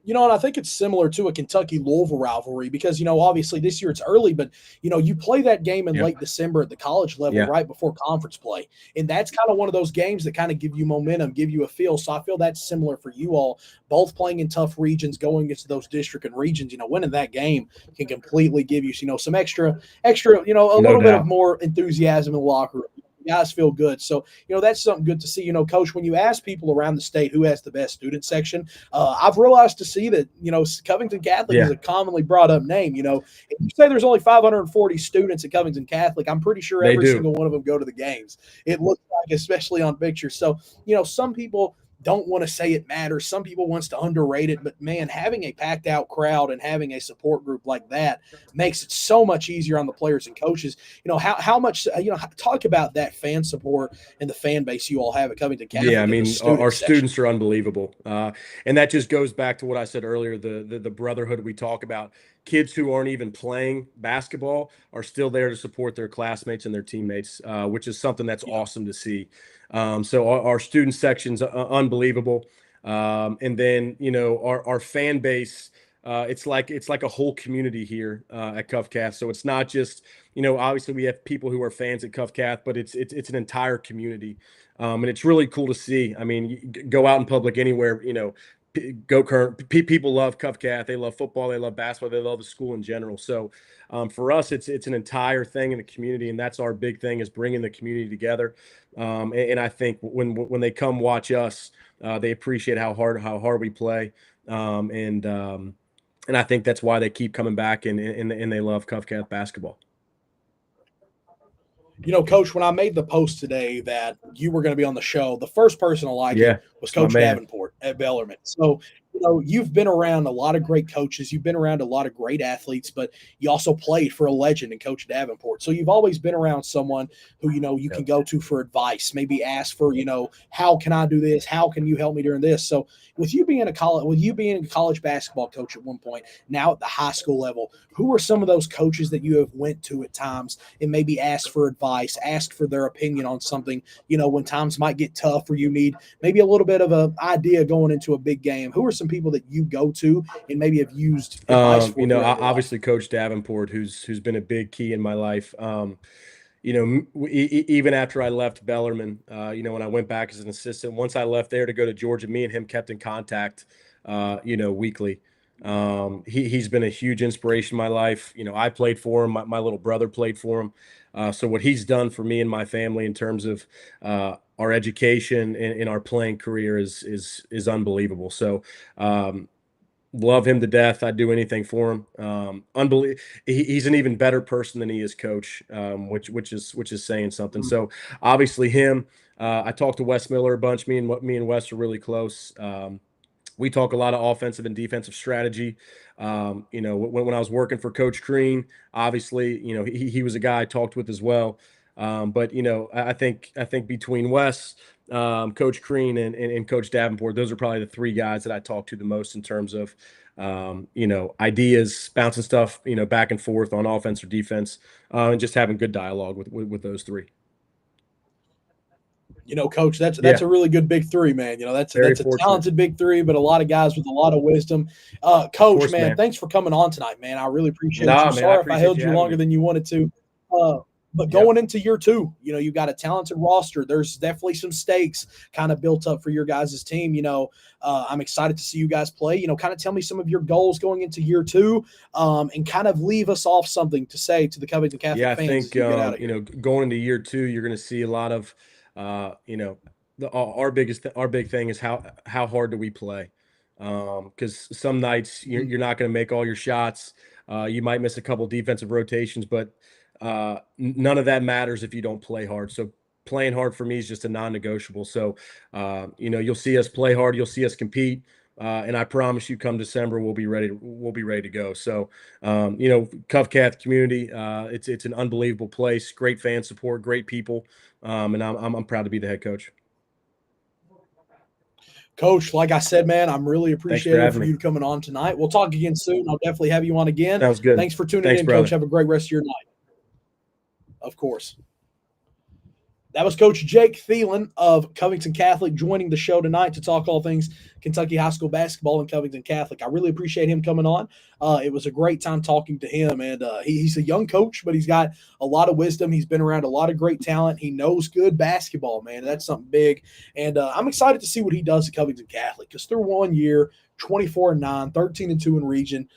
And I think it's similar to a Kentucky-Louisville rivalry because, obviously this year it's early, but, you play that game in late December at the college level right before conference play. And that's kind of one of those games that kind of give you momentum, give you a feel. So I feel that's similar for you all, both playing in tough regions, going into those district and regions. Winning that game can completely give you, some extra, little bit of more enthusiasm in the locker room. Guys feel good. So, that's something good to see. Coach, when you ask people around the state who has the best student section, I've realized to see that, Covington Catholic is a commonly brought up name. If you say there's only 540 students at Covington Catholic, I'm pretty sure every single one of them go to the games. It looks like, especially on pictures. So, some people don't want to say it matters. Some people wants to underrate it, but man, having a packed out crowd and having a support group like that makes it so much easier on the players and coaches. How much, talk about that fan support and the fan base you all have at Covington Catholic. Yeah, I mean, our students are unbelievable. And that just goes back to what I said earlier, the brotherhood we talk about. kids who aren't even playing basketball are still there to support their classmates and their teammates, which is something that's awesome to see. So our student section's unbelievable. And then, our fan base, it's like a whole community here at Cuff Cath. So it's not just, obviously we have people who are fans at Cuff Cath, but it's an entire community. And it's really cool to see. I mean, you go out in public anywhere, people love Cuff Cath. They love football. They love basketball. They love the school in general. So for us, it's an entire thing in the community. And that's our big thing, is bringing the community together. And I think when they come watch us, they appreciate how hard we play. And I think that's why they keep coming back and they love Cuff Cath basketball. Coach, when I made the post today that you were going to be on the show, the first person I liked was Coach Davenport at Bellarmine. So, you've been around a lot of great coaches. You've been around a lot of great athletes, but you also played for a legend in Coach Davenport. So you've always been around someone who, you can go to for advice, maybe ask for, how can I do this? How can you help me during this? So with you being a college basketball coach at one point, now at the high school level, who are some of those coaches that you have went to at times and maybe asked for advice, asked for their opinion on something, when times might get tough or you need maybe a little bit of an idea going into a big game? Who are some people that you go to and maybe have used advice for? Obviously Coach Davenport, who's been a big key in my life. Even after I left Bellarmine, when I went back as an assistant, once I left there to go to Georgia, me and him kept in contact, weekly. He's been a huge inspiration in my life. I played for him. My little brother played for him. So what he's done for me and my family in terms of our education and our playing career is unbelievable. So love him to death. I'd do anything for him. He's an even better person than he is coach, which is saying something. So obviously him. I talked to Wes Miller a bunch. Me and Wes are really close. We talk a lot of offensive and defensive strategy. When I was working for Coach Green, obviously, he was a guy I talked with as well. But I think between Wes, Coach Green and Coach Davenport, those are probably the three guys that I talk to the most in terms of, ideas, bouncing stuff, back and forth on offense or defense, and just having good dialogue with those three. Coach, that's a really good big three, man. That's a talented big three, but a lot of guys with a lot of wisdom. Coach, course, man, thanks for coming on tonight, man. I really appreciate you. Sorry if I held you longer than you wanted to. But going into year two, you've got a talented roster. There's definitely some stakes kind of built up for your guys' team. I'm excited to see you guys play. Kind of tell me some of your goals going into year two, and kind of leave us off something to say to the Covington Catholic fans. I think, going into year two, you're going to see a lot of, our big thing is how hard do we play? Because some nights you're not going to make all your shots. You might miss a couple defensive rotations, but none of that matters if you don't play hard. So playing hard for me is just a non-negotiable. So, you'll see us play hard. You'll see us compete. And I promise you, come December, we'll be ready to go. So, Cuff Cath community, it's an unbelievable place. Great fan support, great people. And I'm proud to be the head coach. Coach, like I said, man, I'm really appreciative for you coming on tonight. We'll talk again soon. I'll definitely have you on again. Sounds good. Thanks for tuning in, brother. Coach. Have a great rest of your night. Of course. That was Coach Jake Thelen of Covington Catholic joining the show tonight to talk all things Kentucky high school basketball and Covington Catholic. I really appreciate him coming on. It was a great time talking to him, and he's a young coach, but he's got a lot of wisdom. He's been around a lot of great talent. He knows good basketball, man. That's something big, and I'm excited to see what he does at Covington Catholic because through 1 year, 24-9, 13-2 in region,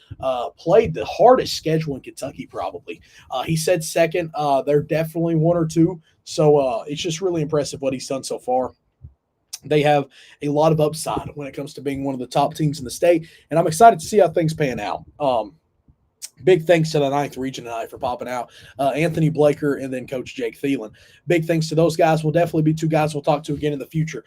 played the hardest schedule in Kentucky probably. He said second. They're definitely one or two. So it's just really impressive what he's done so far. They have a lot of upside when it comes to being one of the top teams in the state, and I'm excited to see how things pan out. Big thanks to the 9th region tonight for popping out. Anthony Blaackar and then Coach Jake Thelen. Big thanks to those guys. Will definitely be two guys we'll talk to again in the future.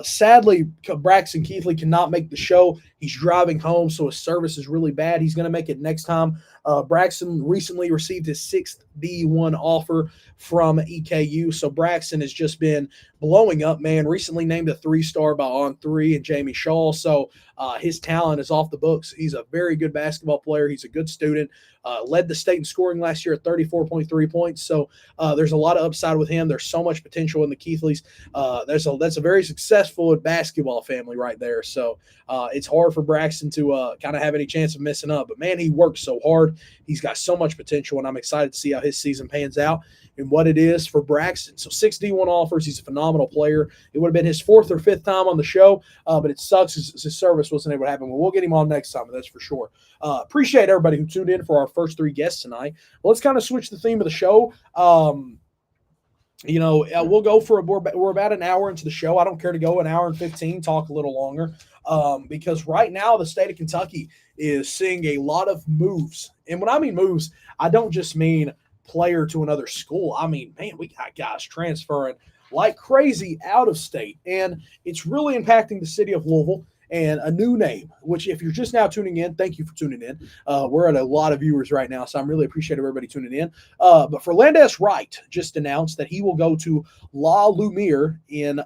Sadly, Brax and Keathley cannot make the show. He's driving home, so his service is really bad. He's going to make it next time. Braxton recently received his 6th D1 offer from EKU. So Braxton has just been blowing up, man. Recently named a 3-star by On3 and Jamie Shaw. So his talent is off the books. He's a very good basketball player. He's a good student. Led the state in scoring last year at 34.3 points. So there's a lot of upside with him. There's so much potential in the Keathleys. That's a very successful basketball family right there. So it's hard for Braxton to kind of have any chance of messing up. But, man, he works so hard. He's got so much potential, and I'm excited to see how his season pans out and what it is for Braxton. So 6 D1 offers. He's a phenomenal player. It would have been his 4th or 5th time on the show, but it sucks his service wasn't able to happen. Well, we'll get him on next time, that's for sure. Appreciate everybody who tuned in for our first 3 guests tonight. Well, let's kind of switch the theme of the show. We'll go for we're about an hour into the show. I don't care to go an hour and 15, talk a little longer, because right now the state of Kentucky is seeing a lot of moves. And when I mean moves, I don't just mean player to another school. I mean, man, we got guys transferring like crazy out of state, and it's really impacting the city of Louisville. And a new name, which if you're just now tuning in, thank you for tuning in. We're at a lot of viewers right now, so I'm really appreciative of everybody tuning in. But Ferlandez Wright just announced that he will go to La Lumiere in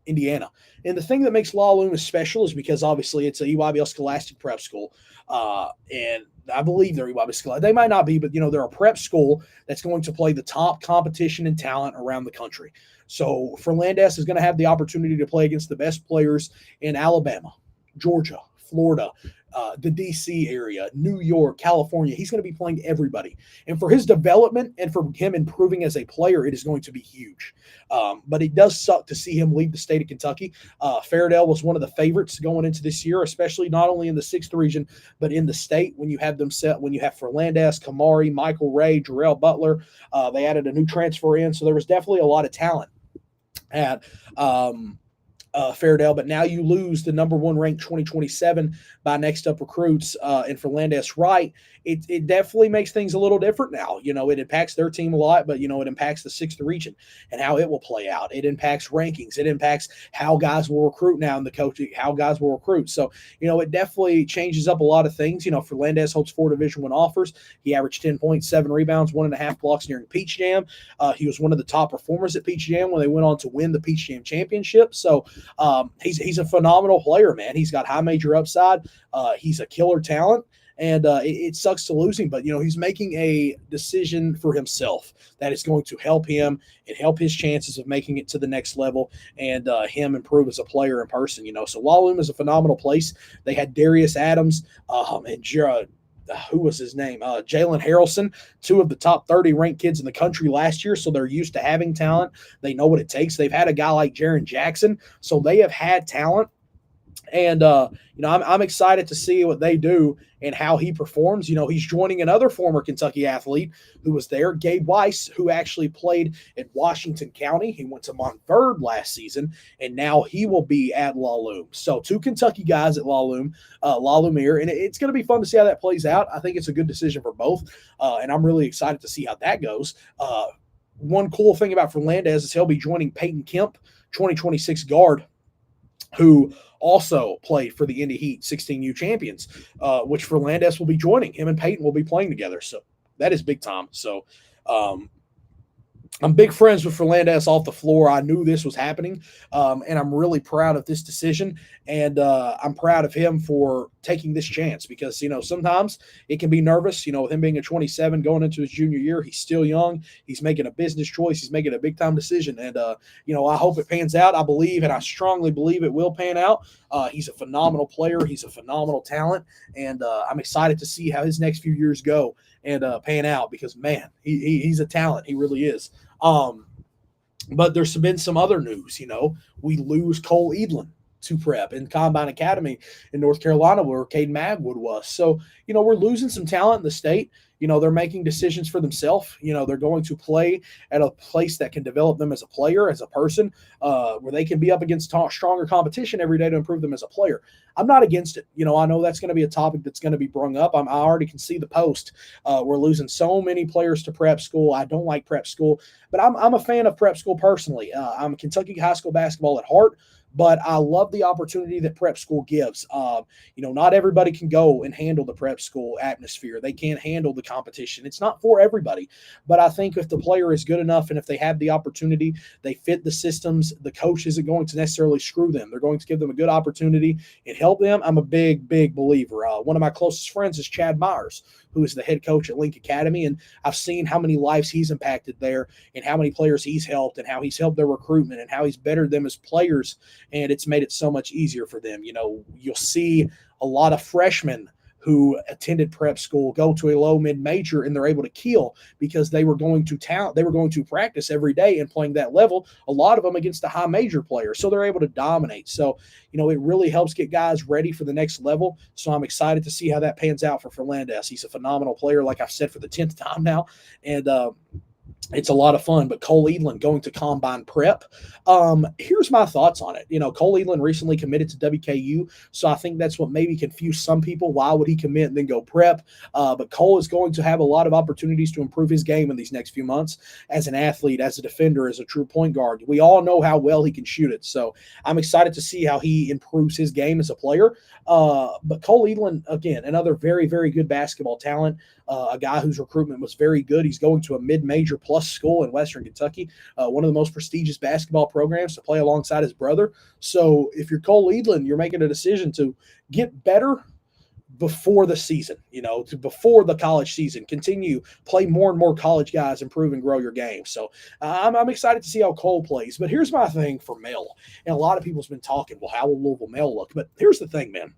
Indiana. And the thing that makes La Lumiere special is because obviously it's a EYBL Scholastic prep school. And I believe they're EYBL Scholastic. They might not be, but they're a prep school that's going to play the top competition and talent around the country. So Ferlandez is going to have the opportunity to play against the best players in Alabama, Georgia, Florida, the D.C. area, New York, California. He's going to be playing everybody. And for his development and for him improving as a player, it is going to be huge. But it does suck to see him leave the state of Kentucky. Fairdale was one of the favorites going into this year, especially not only in the 6th region, but in the state when you have Ferlandez, Kamari, Michael Ray, Jarrell Butler. They added a new transfer in, so there was definitely a lot of talent at Fairdale, but now you lose the number 1 ranked 2027 by Next Up Recruits and Ferlandez Wright. It definitely makes things a little different now. It impacts their team a lot, but it impacts the 6th region and how it will play out. It impacts rankings. It impacts how guys will recruit now in the coaching, how guys will recruit. So, it definitely changes up a lot of things. Ferlandez holds 4 Division I offers. He averaged 10.7 rebounds, 1.5 blocks during Peach Jam. He was one of the top performers at Peach Jam when they went on to win the Peach Jam championship. So he's a phenomenal player, man. He's got high major upside. He's a killer talent. And it sucks to lose him, but, he's making a decision for himself that is going to help him and help his chances of making it to the next level and him improve as a player in person, So Walloon is a phenomenal place. They had Darius Adams and who was his name? Jalen Harrelson, 2 of the top 30 ranked kids in the country last year. So they're used to having talent. They know what it takes. They've had a guy like Jaron Jackson. So they have had talent. And, I'm excited to see what they do and how he performs. He's joining another former Kentucky athlete who was there, Gabe Weiss, who actually played at Washington County. He went to Montverde last season, and now he will be at La Lume. So 2 Kentucky guys at La Lumiere, and it's going to be fun to see how that plays out. I think it's a good decision for both, and I'm really excited to see how that goes. One cool thing about Ferlandez is he'll be joining Peyton Kemp, 2026 guard, who also played for the Indy Heat 16U champions, which Ferlandez will be joining. Him and Peyton will be playing together. So that is big time. So I'm big friends with Ferlandez off the floor. I knew this was happening, and I'm really proud of this decision. And I'm proud of him for taking this chance because, sometimes it can be nervous, with him being a 27 going into his junior year. He's still young. He's making a business choice. He's making a big-time decision. And, I hope it pans out. I believe, and I strongly believe it will pan out. He's a phenomenal player. He's a phenomenal talent. And I'm excited to see how his next few years go and pan out because, man, he's a talent. He really is. But there's been some other news, we lose Cole Edlin to prep in Combine Academy in North Carolina where Caden Magwood was. So, we're losing some talent in the state. They're making decisions for themselves. They're going to play at a place that can develop them as a player, as a person, where they can be up against stronger competition every day to improve them as a player. I'm not against it. I know that's going to be a topic that's going to be brung up. I already can see the post. We're losing so many players to prep school. I don't like prep school, but I'm a fan of prep school personally. I'm a Kentucky high school basketball at heart. but I love the opportunity that prep school gives. Not everybody can go and handle the prep school atmosphere. They can't handle the competition. It's not for everybody. But I think if the player is good enough and if they have the opportunity, they fit the systems, the coach isn't going to necessarily screw them. They're going to give them a good opportunity and help them. I'm a big, big believer. One of my closest friends is Chad Myers, who is the head coach at Link Academy. And I've seen how many lives he's impacted there and how many players he's helped and how he's helped their recruitment and how he's bettered them as players. And it's made it so much easier for them. You'll see a lot of freshmen who attended prep school go to a low mid major and they're able to kill because they were going to practice every day and playing that level, a lot of them against a high major player. So they're able to dominate. So, it really helps get guys ready for the next level. So I'm excited to see how that pans out for Fernandez. He's a phenomenal player, like I've said for the 10th time now. And, it's a lot of fun, but Cole Edlin going to combine prep. Here's my thoughts on it. Cole Edlin recently committed to WKU, so I think that's what maybe confused some people. Why would he commit and then go prep? But Cole is going to have a lot of opportunities to improve his game in these next few months as an athlete, as a defender, as a true point guard. We all know how well he can shoot it, so I'm excited to see how he improves his game as a player. But Cole Edlin, again, another very, very good basketball talent. A guy whose recruitment was very good. He's going to a mid-major plus school in Western Kentucky, one of the most prestigious basketball programs to play alongside his brother. So if you're Cole Edlin, you're making a decision to get better before the season, before the college season, continue, play more and more college guys, improve and grow your game. So I'm excited to see how Cole plays. But here's my thing for Mel. And a lot of people's been talking, well, how will Louisville Mel look? But here's the thing, man.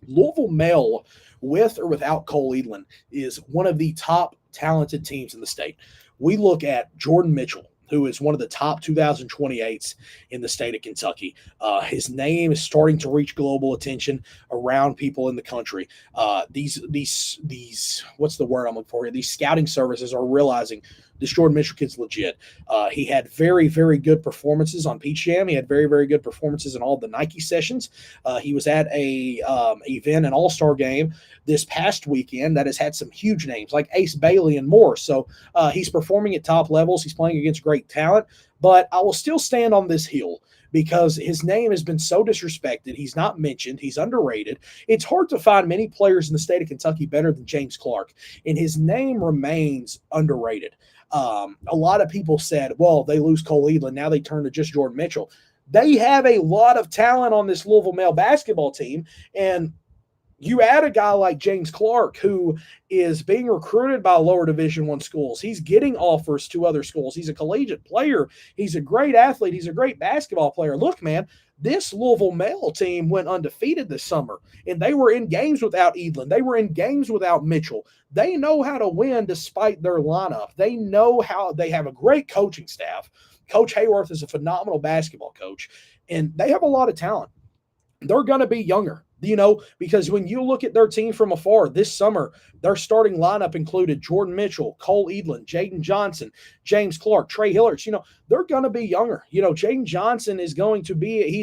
Louisville Mel, with or without Cole Edlin, is one of the top talented teams in the state. We look at Jordan Mitchell, who is one of the top 2028s in the state of Kentucky. His name is starting to reach global attention around people in the country. These what's the word I'm looking for here? These scouting services are realizing this Jordan Mitchell kid's legit. He had very, very good performances on Peach Jam. He had very, very good performances in all the Nike sessions. He was at a event, an all-star game this past weekend that has had some huge names like Ace Bailey and more. So he's performing at top levels. He's playing against great talent. But I will still stand on this hill because his name has been so disrespected. He's not mentioned. He's underrated. It's hard to find many players in the state of Kentucky better than James Clark, and his name remains underrated. A lot of people said, well, they lose Cole Edlin. Now they turn to just Jordan Mitchell. They have a lot of talent on this Louisville male basketball team, and you add a guy like James Clark, who is being recruited by lower Division I schools. He's getting offers to other schools. He's a collegiate player. He's a great athlete. He's a great basketball player. Look, man, this Louisville male team went undefeated this summer, and they were in games without Edlin. They were in games without Mitchell. They know how to win despite their lineup. They know how they have a great coaching staff. Coach Hayworth is a phenomenal basketball coach, and they have a lot of talent. They're going to be younger. Because when you look at their team from afar this summer, their starting lineup included Jordan Mitchell, Cole Edlin, Jaden Johnson, James Clark, Trey Hillerich. They're going to be younger. Jaden Johnson he's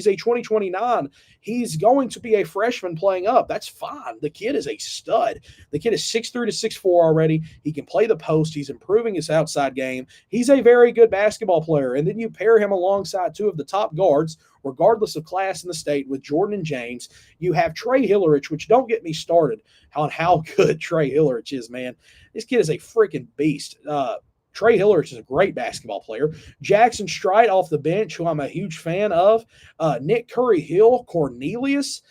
a 2029. He's going to be a freshman playing up. That's fine. The kid is a stud. The kid is 6'3" to 6'4 already. He can play the post. He's improving his outside game. He's a very good basketball player. And then you pair him alongside two of the top guards, regardless of class in the state, with Jordan and James. You have Trey Hillerich, which don't get me started on how good Trey Hillerich is, man. This kid is a freaking beast. Trey Hillerich is a great basketball player. Jackson Strite off the bench, who I'm a huge fan of. Nick Curry-Hill, Cornelius.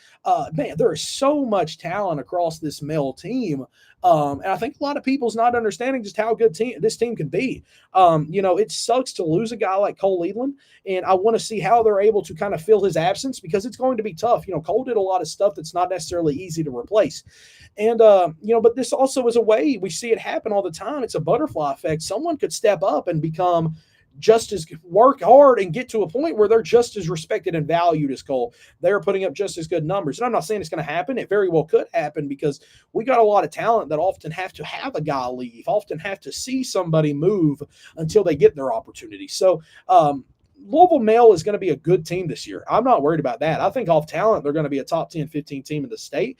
Man, there is so much talent across this male team. And I think a lot of people's not understanding just how good this team can be. It sucks to lose a guy like Cole Edlin, and I want to see how they're able to kind of fill his absence because it's going to be tough. Cole did a lot of stuff that's not necessarily easy to replace. And, but this also is a way we see it happen all the time. It's a butterfly effect. Someone could step up and become work hard and get to a point where they're just as respected and valued as Cole. They're putting up just as good numbers. And I'm not saying it's going to happen. It very well could happen because we got a lot of talent that often have to have a guy leave, often have to see somebody move until they get their opportunity. So, Louisville male is going to be a good team this year. I'm not worried about that. I think off talent, they're going to be a top 10, 15 team in the state.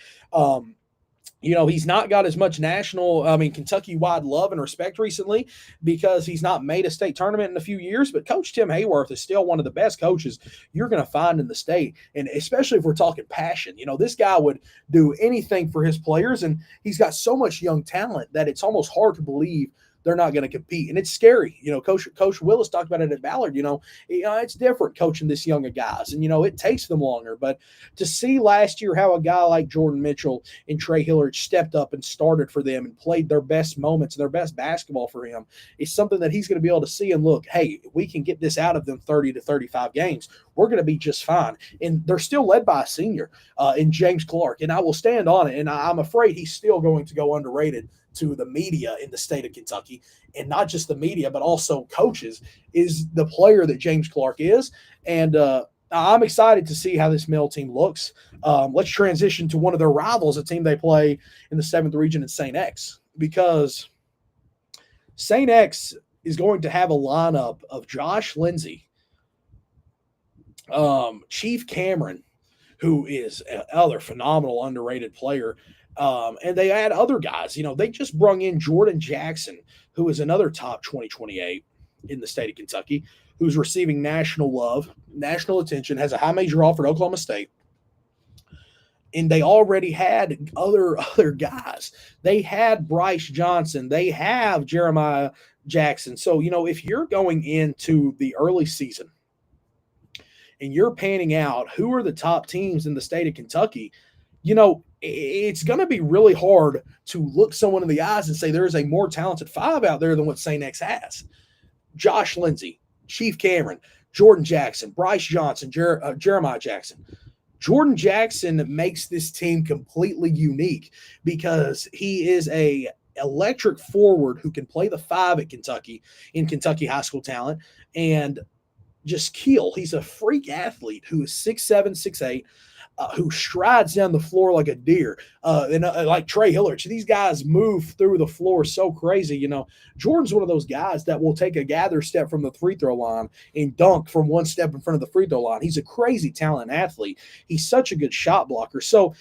He's not got as much Kentucky-wide love and respect recently because he's not made a state tournament in a few years. But Coach Tim Hayworth is still one of the best coaches you're going to find in the state. And especially if we're talking passion, this guy would do anything for his players. And he's got so much young talent that it's almost hard to believe they're not going to compete. And it's scary. Coach Willis talked about it at Ballard. It's different coaching this younger guys. And, it takes them longer. But to see last year how a guy like Jordan Mitchell and Trey Hillard stepped up and started for them and played their best moments and their best basketball for him is something that he's going to be able to see and look, hey, we can get this out of them 30 to 35 games. We're going to be just fine. And they're still led by a senior in James Clark. And I will stand on it. And I'm afraid he's still going to go underrated to the media in the state of Kentucky, and not just the media, but also coaches, is the player that James Clark is. And I'm excited to see how this Mill team looks. Let's transition to one of their rivals, a team they play in the 7th region in St. X, because St. X is going to have a lineup of Josh Lindsay, Chief Cameron, who is another phenomenal underrated player, and they add other guys. They just brung in Jordan Jackson, who is another top 2028 in the state of Kentucky, who's receiving national love, national attention, has a high major offer at Oklahoma State. And they already had other guys. They had Bryce Johnson. They have Jeremiah Jackson. So, if you're going into the early season and you're panning out who are the top teams in the state of Kentucky, it's going to be really hard to look someone in the eyes and say there is a more talented 5 out there than what St. X has. Josh Lindsay, Chief Cameron, Jordan Jackson, Bryce Johnson, Jeremiah Jackson. Jordan Jackson makes this team completely unique because he is a electric forward who can play the 5 at Kentucky in Kentucky high school talent and just kill. He's a freak athlete who is 6'7", 6'8", who strides down the floor like a deer, and like Trey Hillard. These guys move through the floor so crazy. Jordan's one of those guys that will take a gather step from the free throw line and dunk from one step in front of the free throw line. He's a crazy talent athlete. He's such a good shot blocker. So,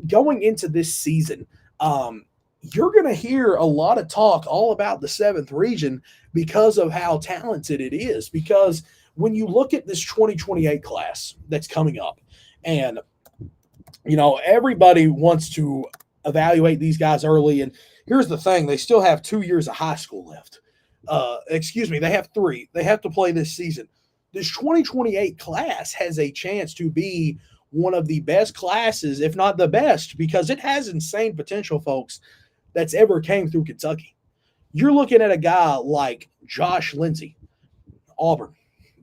going into this season, you're going to hear a lot of talk all about the 7th region because of how talented it is. Because when you look at this 2028 class that's coming up, and, everybody wants to evaluate these guys early. And here's the thing. They still have 2 years of high school left. They have 3. They have to play this season. This 2028 class has a chance to be one of the best classes, if not the best, because it has insane potential, folks, that's ever came through Kentucky. You're looking at a guy like Josh Lindsay, Auburn,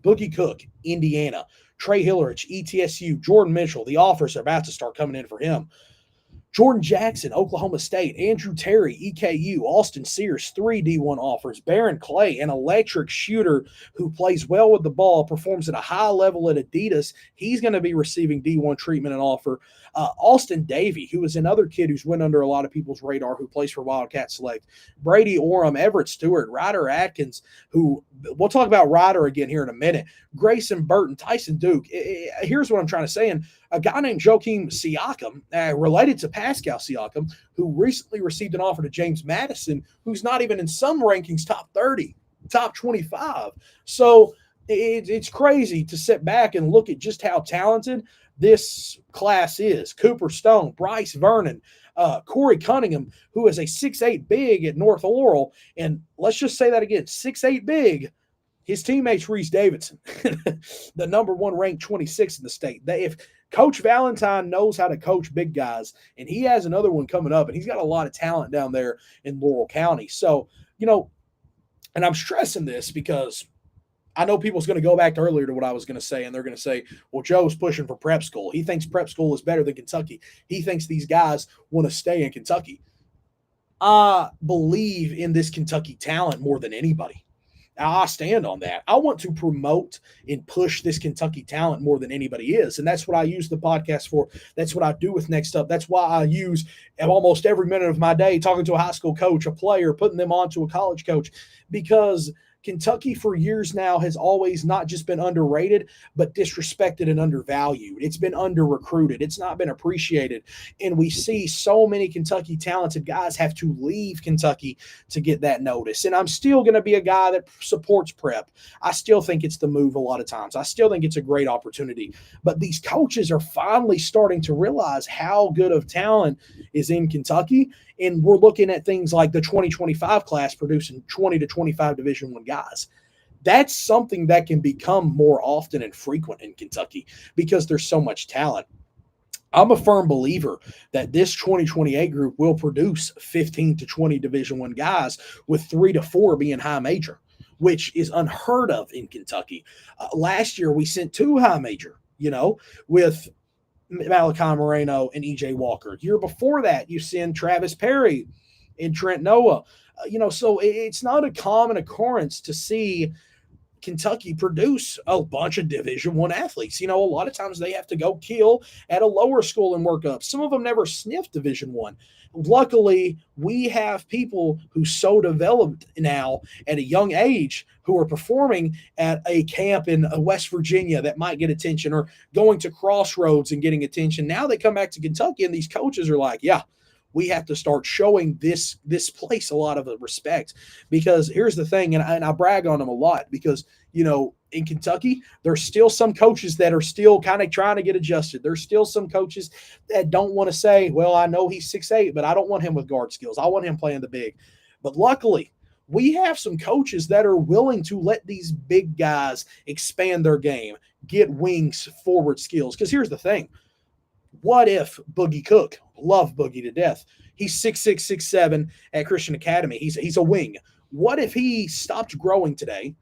Boogie Cook, Indiana, Trey Hillerich, ETSU, Jordan Mitchell. The offers are about to start coming in for him. Jordan Jackson, Oklahoma State, Andrew Terry, EKU, Austin Sears, 3 D1 offers, Barron Clay, an electric shooter who plays well with the ball, performs at a high level at Adidas. He's going to be receiving D1 treatment and offer. Austin Davey, who is another kid who's went under a lot of people's radar, who plays for Wildcat Select. Brady Orem, Everett Stewart, Ryder Atkins, who we'll talk about Ryder again here in a minute. Grayson Burton, Tyson Duke. Here's what I'm trying to say. And a guy named Joakim Siakam, related to Pascal Siakam, who recently received an offer to James Madison, who's not even in some rankings top 30, top 25. So it's crazy to sit back and look at just how talented this class is. Cooper Stone, Bryce Vernon, Corey Cunningham, who is a 6'8" big at North Laurel. And let's just say that again, 6'8" big. His teammate's Reese Davidson, the number 1 ranked 26 in the state. If Coach Valentine knows how to coach big guys, and he has another one coming up, and he's got a lot of talent down there in Laurel County. So, and I'm stressing this because I know people's going to go back to earlier to what I was going to say, and they're going to say, well, Joe's pushing for prep school. He thinks prep school is better than Kentucky. He thinks these guys want to stay in Kentucky. I believe in this Kentucky talent more than anybody. I stand on that. I want to promote and push this Kentucky talent more than anybody is. And that's what I use the podcast for. That's what I do with Next Up. That's why I use almost every minute of my day talking to a high school coach, a player, putting them on to a college coach, because Kentucky for years now has always not just been underrated, but disrespected and undervalued. It's been under-recruited. It's not been appreciated. And we see so many Kentucky talented guys have to leave Kentucky to get that notice. And I'm still going to be a guy that supports prep. I still think it's the move a lot of times. I still think it's a great opportunity. But these coaches are finally starting to realize how good of talent is in Kentucky. And we're looking at things like the 2025 class producing 20 to 25 Division I guys. That's something that can become more often and frequent in Kentucky because there's so much talent. I'm a firm believer that this 2028 group will produce 15 to 20 Division I guys, with 3 to 4 being high major, which is unheard of in Kentucky. Last year, we sent 2 high major, with Malachi Moreno and EJ Walker. Year before that, you send Travis Perry and Trent Noah. So it's not a common occurrence to see Kentucky produce a bunch of Division I athletes. A lot of times they have to go kill at a lower school and work up. Some of them never sniffed Division I. Luckily, we have people who so developed now at a young age who are performing at a camp in West Virginia that might get attention, or going to Crossroads and getting attention. Now they come back to Kentucky and these coaches are like, yeah, we have to start showing this place a lot of respect, because here's the thing, and I brag on them a lot, because, in Kentucky, there's still some coaches that are still kind of trying to get adjusted. There's still some coaches that don't want to say, well, I know he's 6'8", but I don't want him with guard skills. I want him playing the big. But luckily, we have some coaches that are willing to let these big guys expand their game, get wings, forward skills. Because here's the thing. What if Boogie Cook, love Boogie to death, he's 6'6", 6'7" at Christian Academy. He's a wing. What if he stopped growing today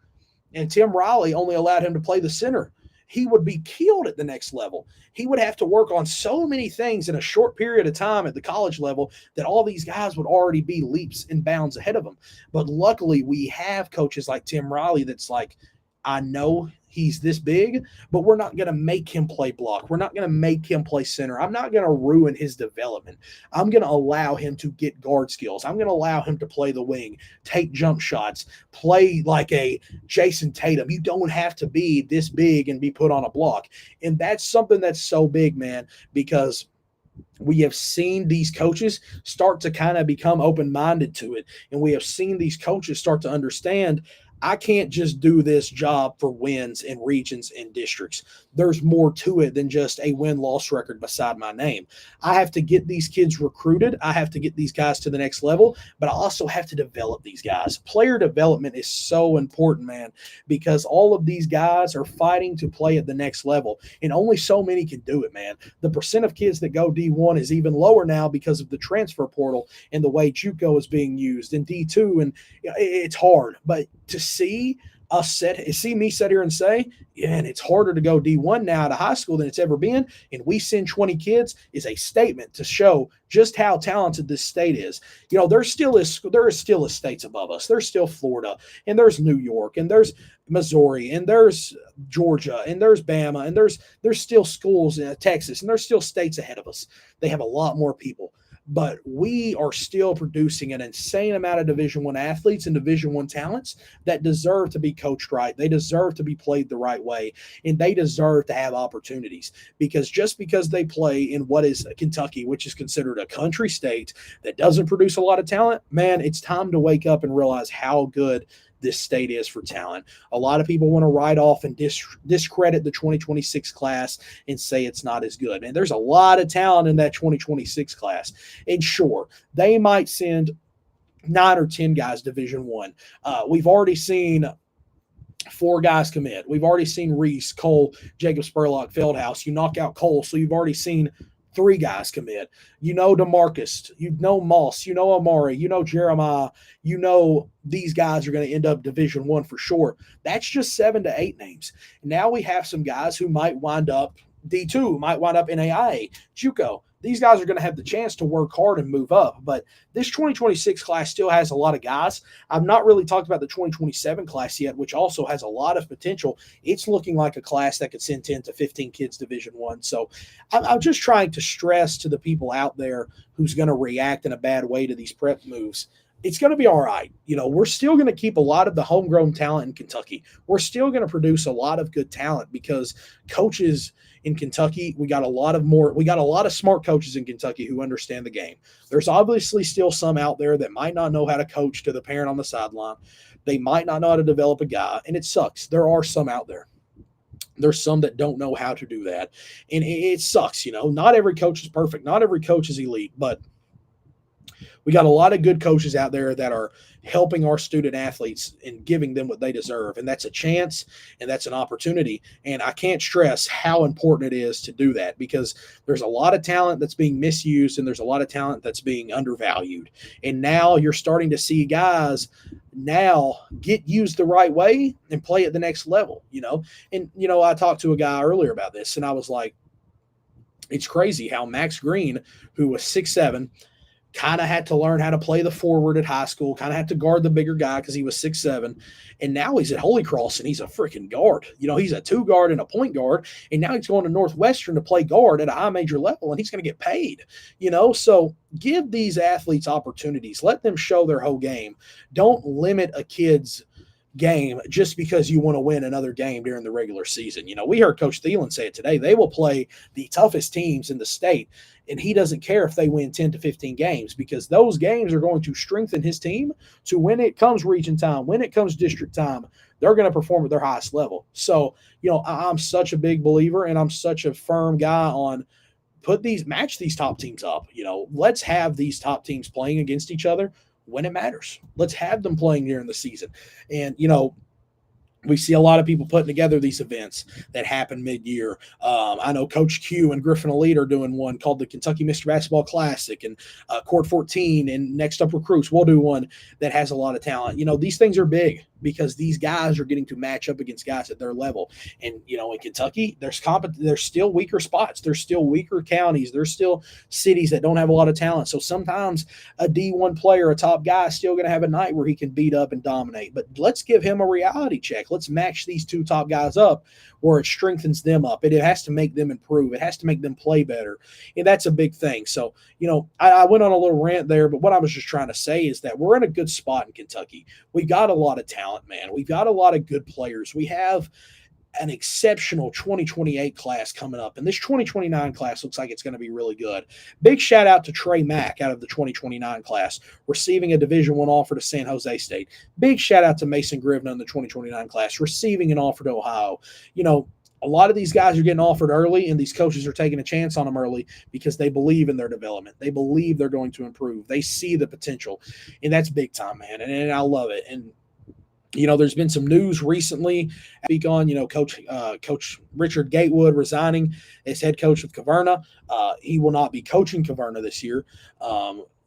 and Tim Riley only allowed him to play the center? He would be killed at the next level. He would have to work on so many things in a short period of time at the college level that all these guys would already be leaps and bounds ahead of him. But luckily, we have coaches like Tim Riley that's like, I know he's this big, but we're not going to make him play block. We're not going to make him play center. I'm not going to ruin his development. I'm going to allow him to get guard skills. I'm going to allow him to play the wing, take jump shots, play like a Jason Tatum. You don't have to be this big and be put on a block. And that's something that's so big, man, because we have seen these coaches start to kind of become open-minded to it. And we have seen these coaches start to understand, I can't just do this job for wins in regions and districts. There's more to it than just a win-loss record beside my name. I have to get these kids recruited. I have to get these guys to the next level, but I also have to develop these guys. Player development is so important, man, because all of these guys are fighting to play at the next level, and only so many can do it, man. The percent of kids that go D1 is even lower now because of the transfer portal and the way JUCO is being used in D2, and it's hard. But to see me sit here and say, yeah, and it's harder to go D1 now to high school than it's ever been, and we send 20 kids, is a statement to show just how talented this state is. There is still states above us. There's still Florida, and there's New York, and there's Missouri, and there's Georgia, and there's Bama, and there's still schools in Texas, and there's still states ahead of us. They have a lot more people. But we are still producing an insane amount of Division I athletes and Division I talents that deserve to be coached right. They deserve to be played the right way, and they deserve to have opportunities. Because just because they play in what is Kentucky, which is considered a country state that doesn't produce a lot of talent, man, it's time to wake up and realize how good this state is for talent. A lot of people want to write off and discredit the 2026 class and say it's not as good. And there's a lot of talent in that 2026 class. And sure, they might send 9 or 10 guys Division I. We've already seen 4 guys commit. We've already seen Reese, Cole, Jacob Spurlock, Feldhouse. You knock out Cole, so you've already seen 3 guys commit. DeMarcus, Moss, Amari, Jeremiah, these guys are going to end up Division I for sure. That's just 7 to 8 names. Now we have some guys who might wind up D2, might wind up NAIA, JUCO. These guys are going to have the chance to work hard and move up. But this 2026 class still has a lot of guys. I've not really talked about the 2027 class yet, which also has a lot of potential. It's looking like a class that could send 10 to 15 kids Division I. So I'm just trying to stress to the people out there who's going to react in a bad way to these prep moves. it's going to be all right. We're still going to keep a lot of the homegrown talent in Kentucky. We're still going to produce a lot of good talent because coaches in Kentucky, we got a lot of smart coaches in Kentucky who understand the game. There's obviously still some out there that might not know how to coach to the parent on the sideline. They might not know how to develop a guy, and it sucks. There are some out there. There's some that don't know how to do that, and it sucks. Not every coach is perfect. Not every coach is elite, but we got a lot of good coaches out there that are helping our student athletes and giving them what they deserve. And that's a chance and that's an opportunity. And I can't stress how important it is to do that because there's a lot of talent that's being misused and there's a lot of talent that's being undervalued. And now you're starting to see guys now get used the right way and play at the next level, And, I talked to a guy earlier about this and I was like, it's crazy how Max Green, who was 6'7", kind of had to learn how to play the forward at high school, kind of had to guard the bigger guy because he was 6'7", and now he's at Holy Cross and he's a freaking guard. He's a 2 guard and a point guard, and now he's going to Northwestern to play guard at a high major level, and he's going to get paid. So give these athletes opportunities. Let them show their whole game. Don't limit a kid's game just because you want to win another game during the regular season. We heard Coach Thelen say it today. They will play the toughest teams in the state, and he doesn't care if they win 10 to 15 games because those games are going to strengthen his team to when it comes region time, when it comes district time, they're going to perform at their highest level. So, I'm such a big believer and I'm such a firm guy on match these top teams up. Let's have these top teams playing against each other when it matters. Let's have them playing during the season. And, we see a lot of people putting together these events that happen mid-year. I know Coach Q and Griffin Elite are doing one called the Kentucky Mr. Basketball Classic, and Court 14 and Next Up Recruits will do one that has a lot of talent. These things are big because these guys are getting to match up against guys at their level. And, in Kentucky, there's still weaker spots. There's still weaker counties. There's still cities that don't have a lot of talent. So sometimes a D1 player, a top guy, is still going to have a night where he can beat up and dominate. But let's give him a reality check. Let's match these 2 top guys up where it strengthens them up. It has to make them improve. It has to make them play better. And that's a big thing. So, I went on a little rant there, but what I was just trying to say is that we're in a good spot in Kentucky. We got a lot of talent, man. We've got a lot of good players. We have an exceptional 2028 class coming up, and this 2029 class looks like it's going to be really good. Big shout out to Trey Mack out of the 2029 class, receiving a Division I offer to San Jose State. Big shout out to Mason Grivna in the 2029 class, receiving an offer to Ohio. A lot of these guys are getting offered early, and these coaches are taking a chance on them early because they believe in their development. They believe they're going to improve. They see the potential, and that's big time, man, and I love it. And there's been some news recently. Speak on, Coach Richard Gatewood resigning as head coach of Caverna. He will not be coaching Caverna this year.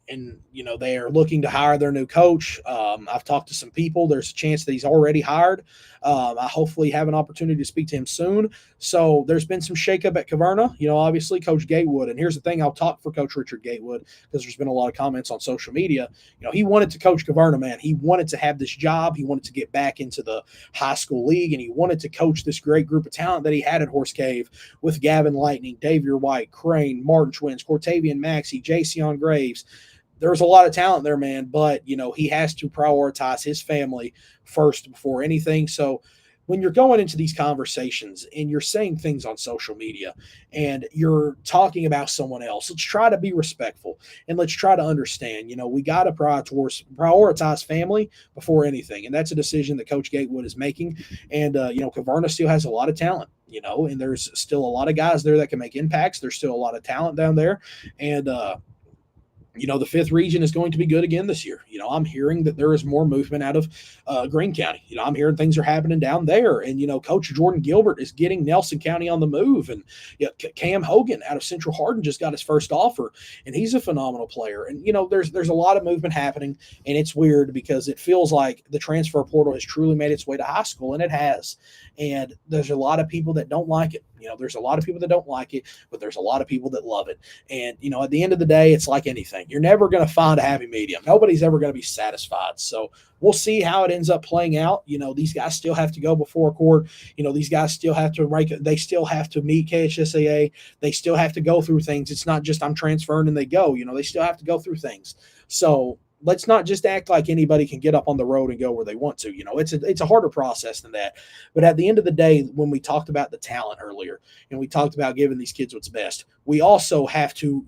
And, they are looking to hire their new coach. I've talked to some people. There's a chance that he's already hired. I hopefully have an opportunity to speak to him soon. So there's been some shakeup at Caverna, obviously Coach Gatewood. And here's the thing, I'll talk for Coach Richard Gatewood because there's been a lot of comments on social media. He wanted to coach Caverna, man. He wanted to have this job. He wanted to get back into the high school league, and he wanted to coach this great group of talent that he had at Horse Cave with Gavin Lightning, Davier White, Crane, Martin Twins, Cortavian Maxey, Jason Graves. There's a lot of talent there, man, but, he has to prioritize his family first before anything. So when you're going into these conversations and you're saying things on social media and you're talking about someone else, let's try to be respectful and let's try to understand, we got to prioritize family before anything. And that's a decision that Coach Gatewood is making. And, Caverna still has a lot of talent, and there's still a lot of guys there that can make impacts. There's still a lot of talent down there. And, the 5th region is going to be good again this year. I'm hearing that there is more movement out of Greene County. I'm hearing things are happening down there. And, Coach Jordan Gilbert is getting Nelson County on the move. And Cam Hogan out of Central Hardin just got his first offer, and he's a phenomenal player. And, there's a lot of movement happening, and it's weird because it feels like the transfer portal has truly made its way to high school, and it has. And there's a lot of people that don't like it. There's a lot of people that don't like it, but there's a lot of people that love it. And, at the end of the day, it's like anything. You're never going to find a happy medium. Nobody's ever going to be satisfied. So we'll see how it ends up playing out. These guys still have to go before court. These guys still have to they still have to meet KHSAA. They still have to go through things. It's not just I'm transferring and they go. They still have to go through things. So let's not just act like anybody can get up on the road and go where they want to. It's a harder process than that. But at the end of the day, when we talked about the talent earlier and we talked about giving these kids what's best, we also have to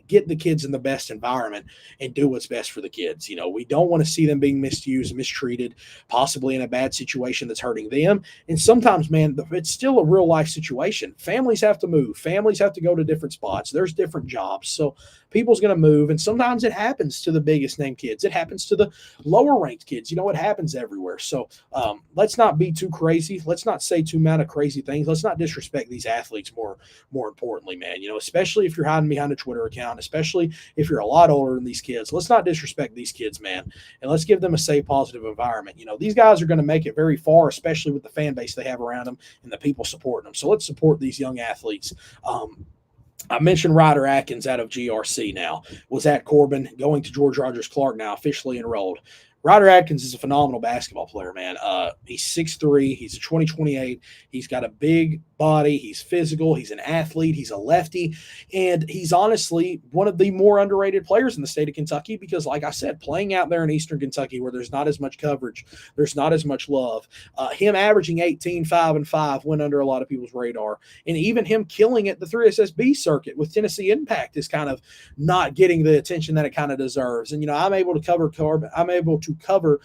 get the kids in the best environment and do what's best for the kids. We don't want to see them being misused, mistreated, possibly in a bad situation that's hurting them. And sometimes, man, it's still a real life situation. Families have to move. Families have to go to different spots. There's different jobs. So people's going to move. And sometimes it happens to the biggest name kids. It happens to the lower ranked kids. It happens everywhere. So let's not be too crazy. Let's not say too many crazy things. Let's not disrespect these athletes more importantly, man, especially if you're hiding behind a Twitter account, especially if you're a lot older than these kids. Let's not disrespect these kids, man, and let's give them a safe, positive environment. These guys are going to make it very far, especially with the fan base they have around them and the people supporting them. So let's support these young athletes. I mentioned Ryder Atkins out of GRC now, was at Corbin, going to George Rogers Clark now, officially enrolled. Ryder Atkins is a phenomenal basketball player, man. He's 6'3". He's a 2028. He's got a big body. He's physical. He's an athlete. He's a lefty. And he's honestly one of the more underrated players in the state of Kentucky because, like I said, playing out there in Eastern Kentucky where there's not as much coverage, there's not as much love, him averaging 18, 5, and 5 went under a lot of people's radar. And even him killing it the 3SSB circuit with Tennessee Impact is kind of not getting the attention that it kind of deserves. And, I'm able to cover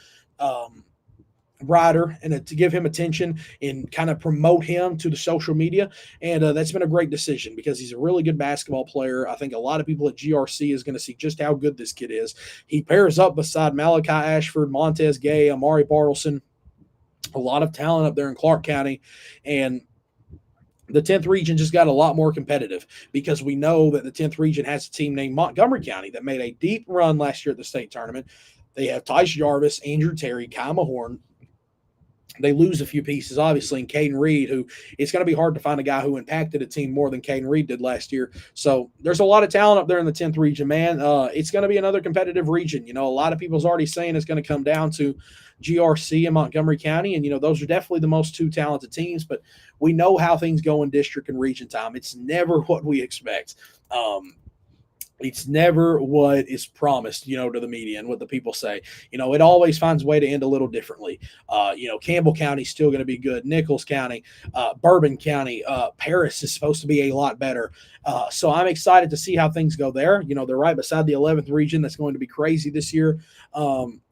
Ryder and to give him attention and kind of promote him to the social media. And that's been a great decision because he's a really good basketball player. I think a lot of people at GRC is going to see just how good this kid is. He pairs up beside Malachi Ashford, Montez Gay, Amari Bartleson, a lot of talent up there in Clark County. And the 10th region just got a lot more competitive because we know that the 10th region has a team named Montgomery County that made a deep run last year at the state tournament. They have Tice Jarvis, Andrew Terry, Kyle Mahorn. They lose a few pieces, obviously, in Caden Reed, who it's going to be hard to find a guy who impacted a team more than Caden Reed did last year. So there's a lot of talent up there in the 10th region, man. It's going to be another competitive region. A lot of people's already saying it's going to come down to GRC and Montgomery County, and, those are definitely the most two talented teams, but we know how things go in district and region time. It's never what we expect. It's never what is promised, to the media and what the people say. It always finds a way to end a little differently. Campbell County is still going to be good. Nichols County, Bourbon County, Paris is supposed to be a lot better. So I'm excited to see how things go there. They're right beside the 11th region. That's going to be crazy this year.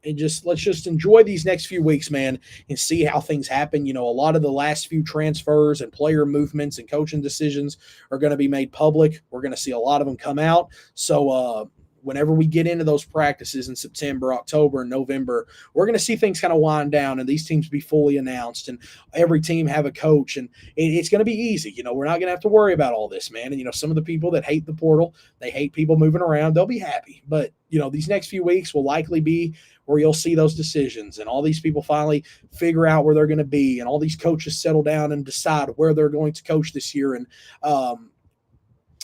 And let's just enjoy these next few weeks, man, and see how things happen. A lot of the last few transfers and player movements and coaching decisions are going to be made public. We're going to see a lot of them come out. So whenever we get into those practices in September, October, and November, we're going to see things kind of wind down and these teams be fully announced and every team have a coach. And it's going to be easy. We're not going to have to worry about all this, man. And, some of the people that hate the portal, they hate people moving around, they'll be happy. But, these next few weeks will likely be where you'll see those decisions and all these people finally figure out where they're going to be and all these coaches settle down and decide where they're going to coach this year. And,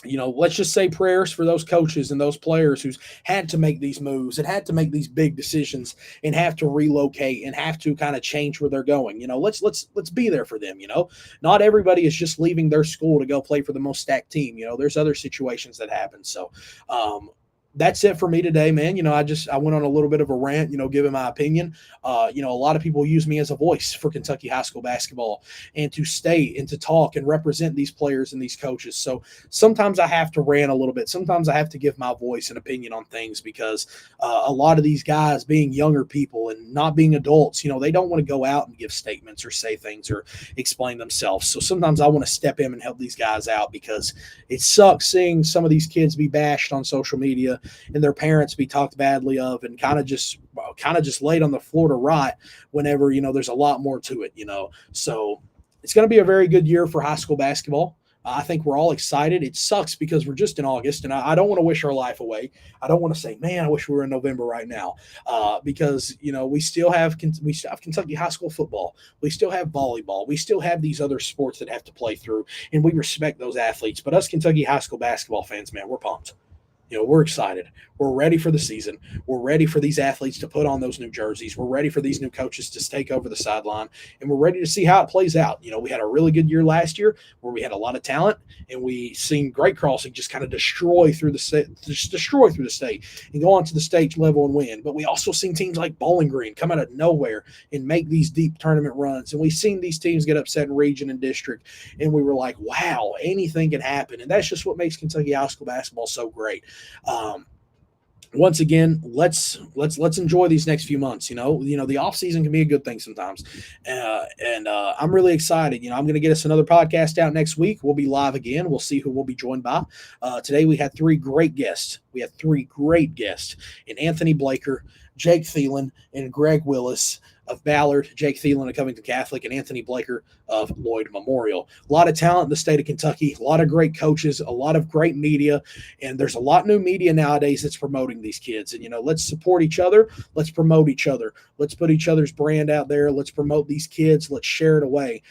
let's just say prayers for those coaches and those players who's had to make these moves and had to make these big decisions and have to relocate and have to kind of change where they're going. Let's be there for them. Not everybody is just leaving their school to go play for the most stacked team. There's other situations that happen. So, that's it for me today, man. I went on a little bit of a rant, giving my opinion. A lot of people use me as a voice for Kentucky high school basketball and to state and to talk and represent these players and these coaches. So sometimes I have to rant a little bit. Sometimes I have to give my voice and opinion on things because a lot of these guys being younger people and not being adults, they don't want to go out and give statements or say things or explain themselves. So sometimes I want to step in and help these guys out because it sucks seeing some of these kids be bashed on social media and their parents be talked badly of and kind of just laid on the floor to rot whenever, there's a lot more to it, So it's going to be a very good year for high school basketball. I think we're all excited. It sucks because we're just in August, and I don't want to wish our life away. I don't want to say, man, I wish we were in November right now, because we still have Kentucky high school football. We still have volleyball. We still have these other sports that have to play through, and we respect those athletes. But us Kentucky high school basketball fans, man, we're pumped. we're excited. We're ready for the season. We're ready for these athletes to put on those new jerseys. We're ready for these new coaches to take over the sideline, and we're ready to see how it plays out. We had a really good year last year where we had a lot of talent, and we seen Great Crossing just kind of destroy through the state and go on to the state level and win. But we also seen teams like Bowling Green come out of nowhere and make these deep tournament runs, and we've seen these teams get upset in region and district, and we were like, wow, anything can happen. And that's just what makes Kentucky high school basketball so great. Once again, let's enjoy these next few months. The off season can be a good thing sometimes, and I'm really excited. I'm going to get us another podcast out next week. We'll be live again. We'll see who we'll be joined by. Today we had three great guests. In Anthony Blaackar, Jake Thelen, and Greg Willis of Ballard, Jake Thelen of Covington Catholic, and Anthony Blaackar of Lloyd Memorial. A lot of talent in the state of Kentucky, a lot of great coaches, a lot of great media, and there's a lot of new media nowadays that's promoting these kids. And, let's support each other. Let's promote each other. Let's put each other's brand out there. Let's promote these kids. Let's share it away.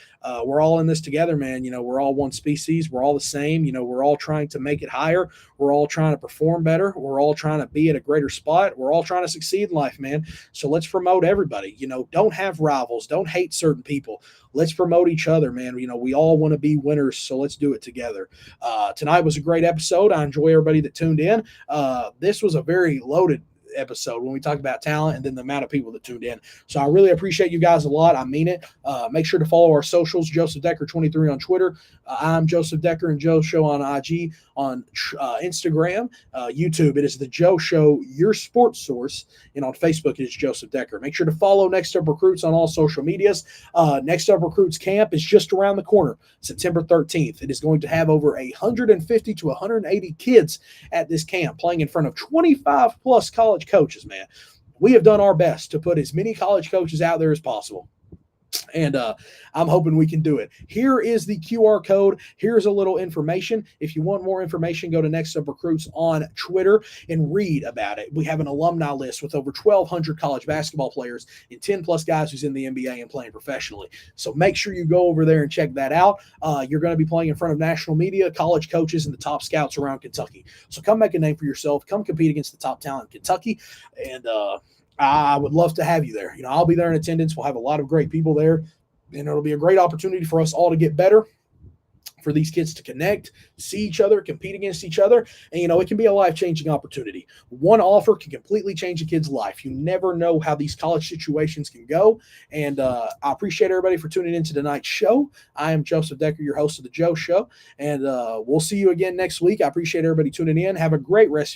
We're all in this together, man. We're all one species. We're all the same. We're all trying to make it higher. We're all trying to perform better. We're all trying to be at a greater spot. We're all trying to succeed in life, man. So let's promote everybody. Don't have rivals. Don't hate certain people. Let's promote each other, man. We all want to be winners, so let's do it together. Tonight was a great episode. I enjoy everybody that tuned in. This was a very loaded episode when we talked about talent and then the amount of people that tuned in. So I really appreciate you guys a lot. I mean it. Make sure to follow our socials, Joseph Decker 23 on Twitter. I'm Joseph Decker and Joe Show on IG, on Instagram, YouTube. It is the Joe Show, your sports source. And on Facebook, it is Joseph Decker. Make sure to follow Next Up Recruits on all social medias. Next Up Recruits camp is just around the corner, September 13th. It is going to have over 150 to 180 kids at this camp playing in front of 25 plus college coaches, man. We have done our best to put as many college coaches out there as possible. And I'm hoping we can do it. Here is the QR code. Here's a little information. If you want more information, go to Next Up Recruits on Twitter and read about it. We have an alumni list with over 1,200 college basketball players and 10 plus guys who's in the NBA and playing professionally. So make sure you go over there and check that out. You're going to be playing in front of national media, college coaches, and the top scouts around Kentucky. So come make a name for yourself. Come compete against the top talent in Kentucky. And I would love to have you there. I'll be there in attendance. We'll have a lot of great people there, and it'll be a great opportunity for us all to get better, for these kids to connect, see each other, compete against each other. And, it can be a life-changing opportunity. One offer can completely change a kid's life. You never know how these college situations can go. And I appreciate everybody for tuning into tonight's show. I am Joseph Decker, your host of the Joe Show, and we'll see you again next week. I appreciate everybody tuning in. Have a great rest of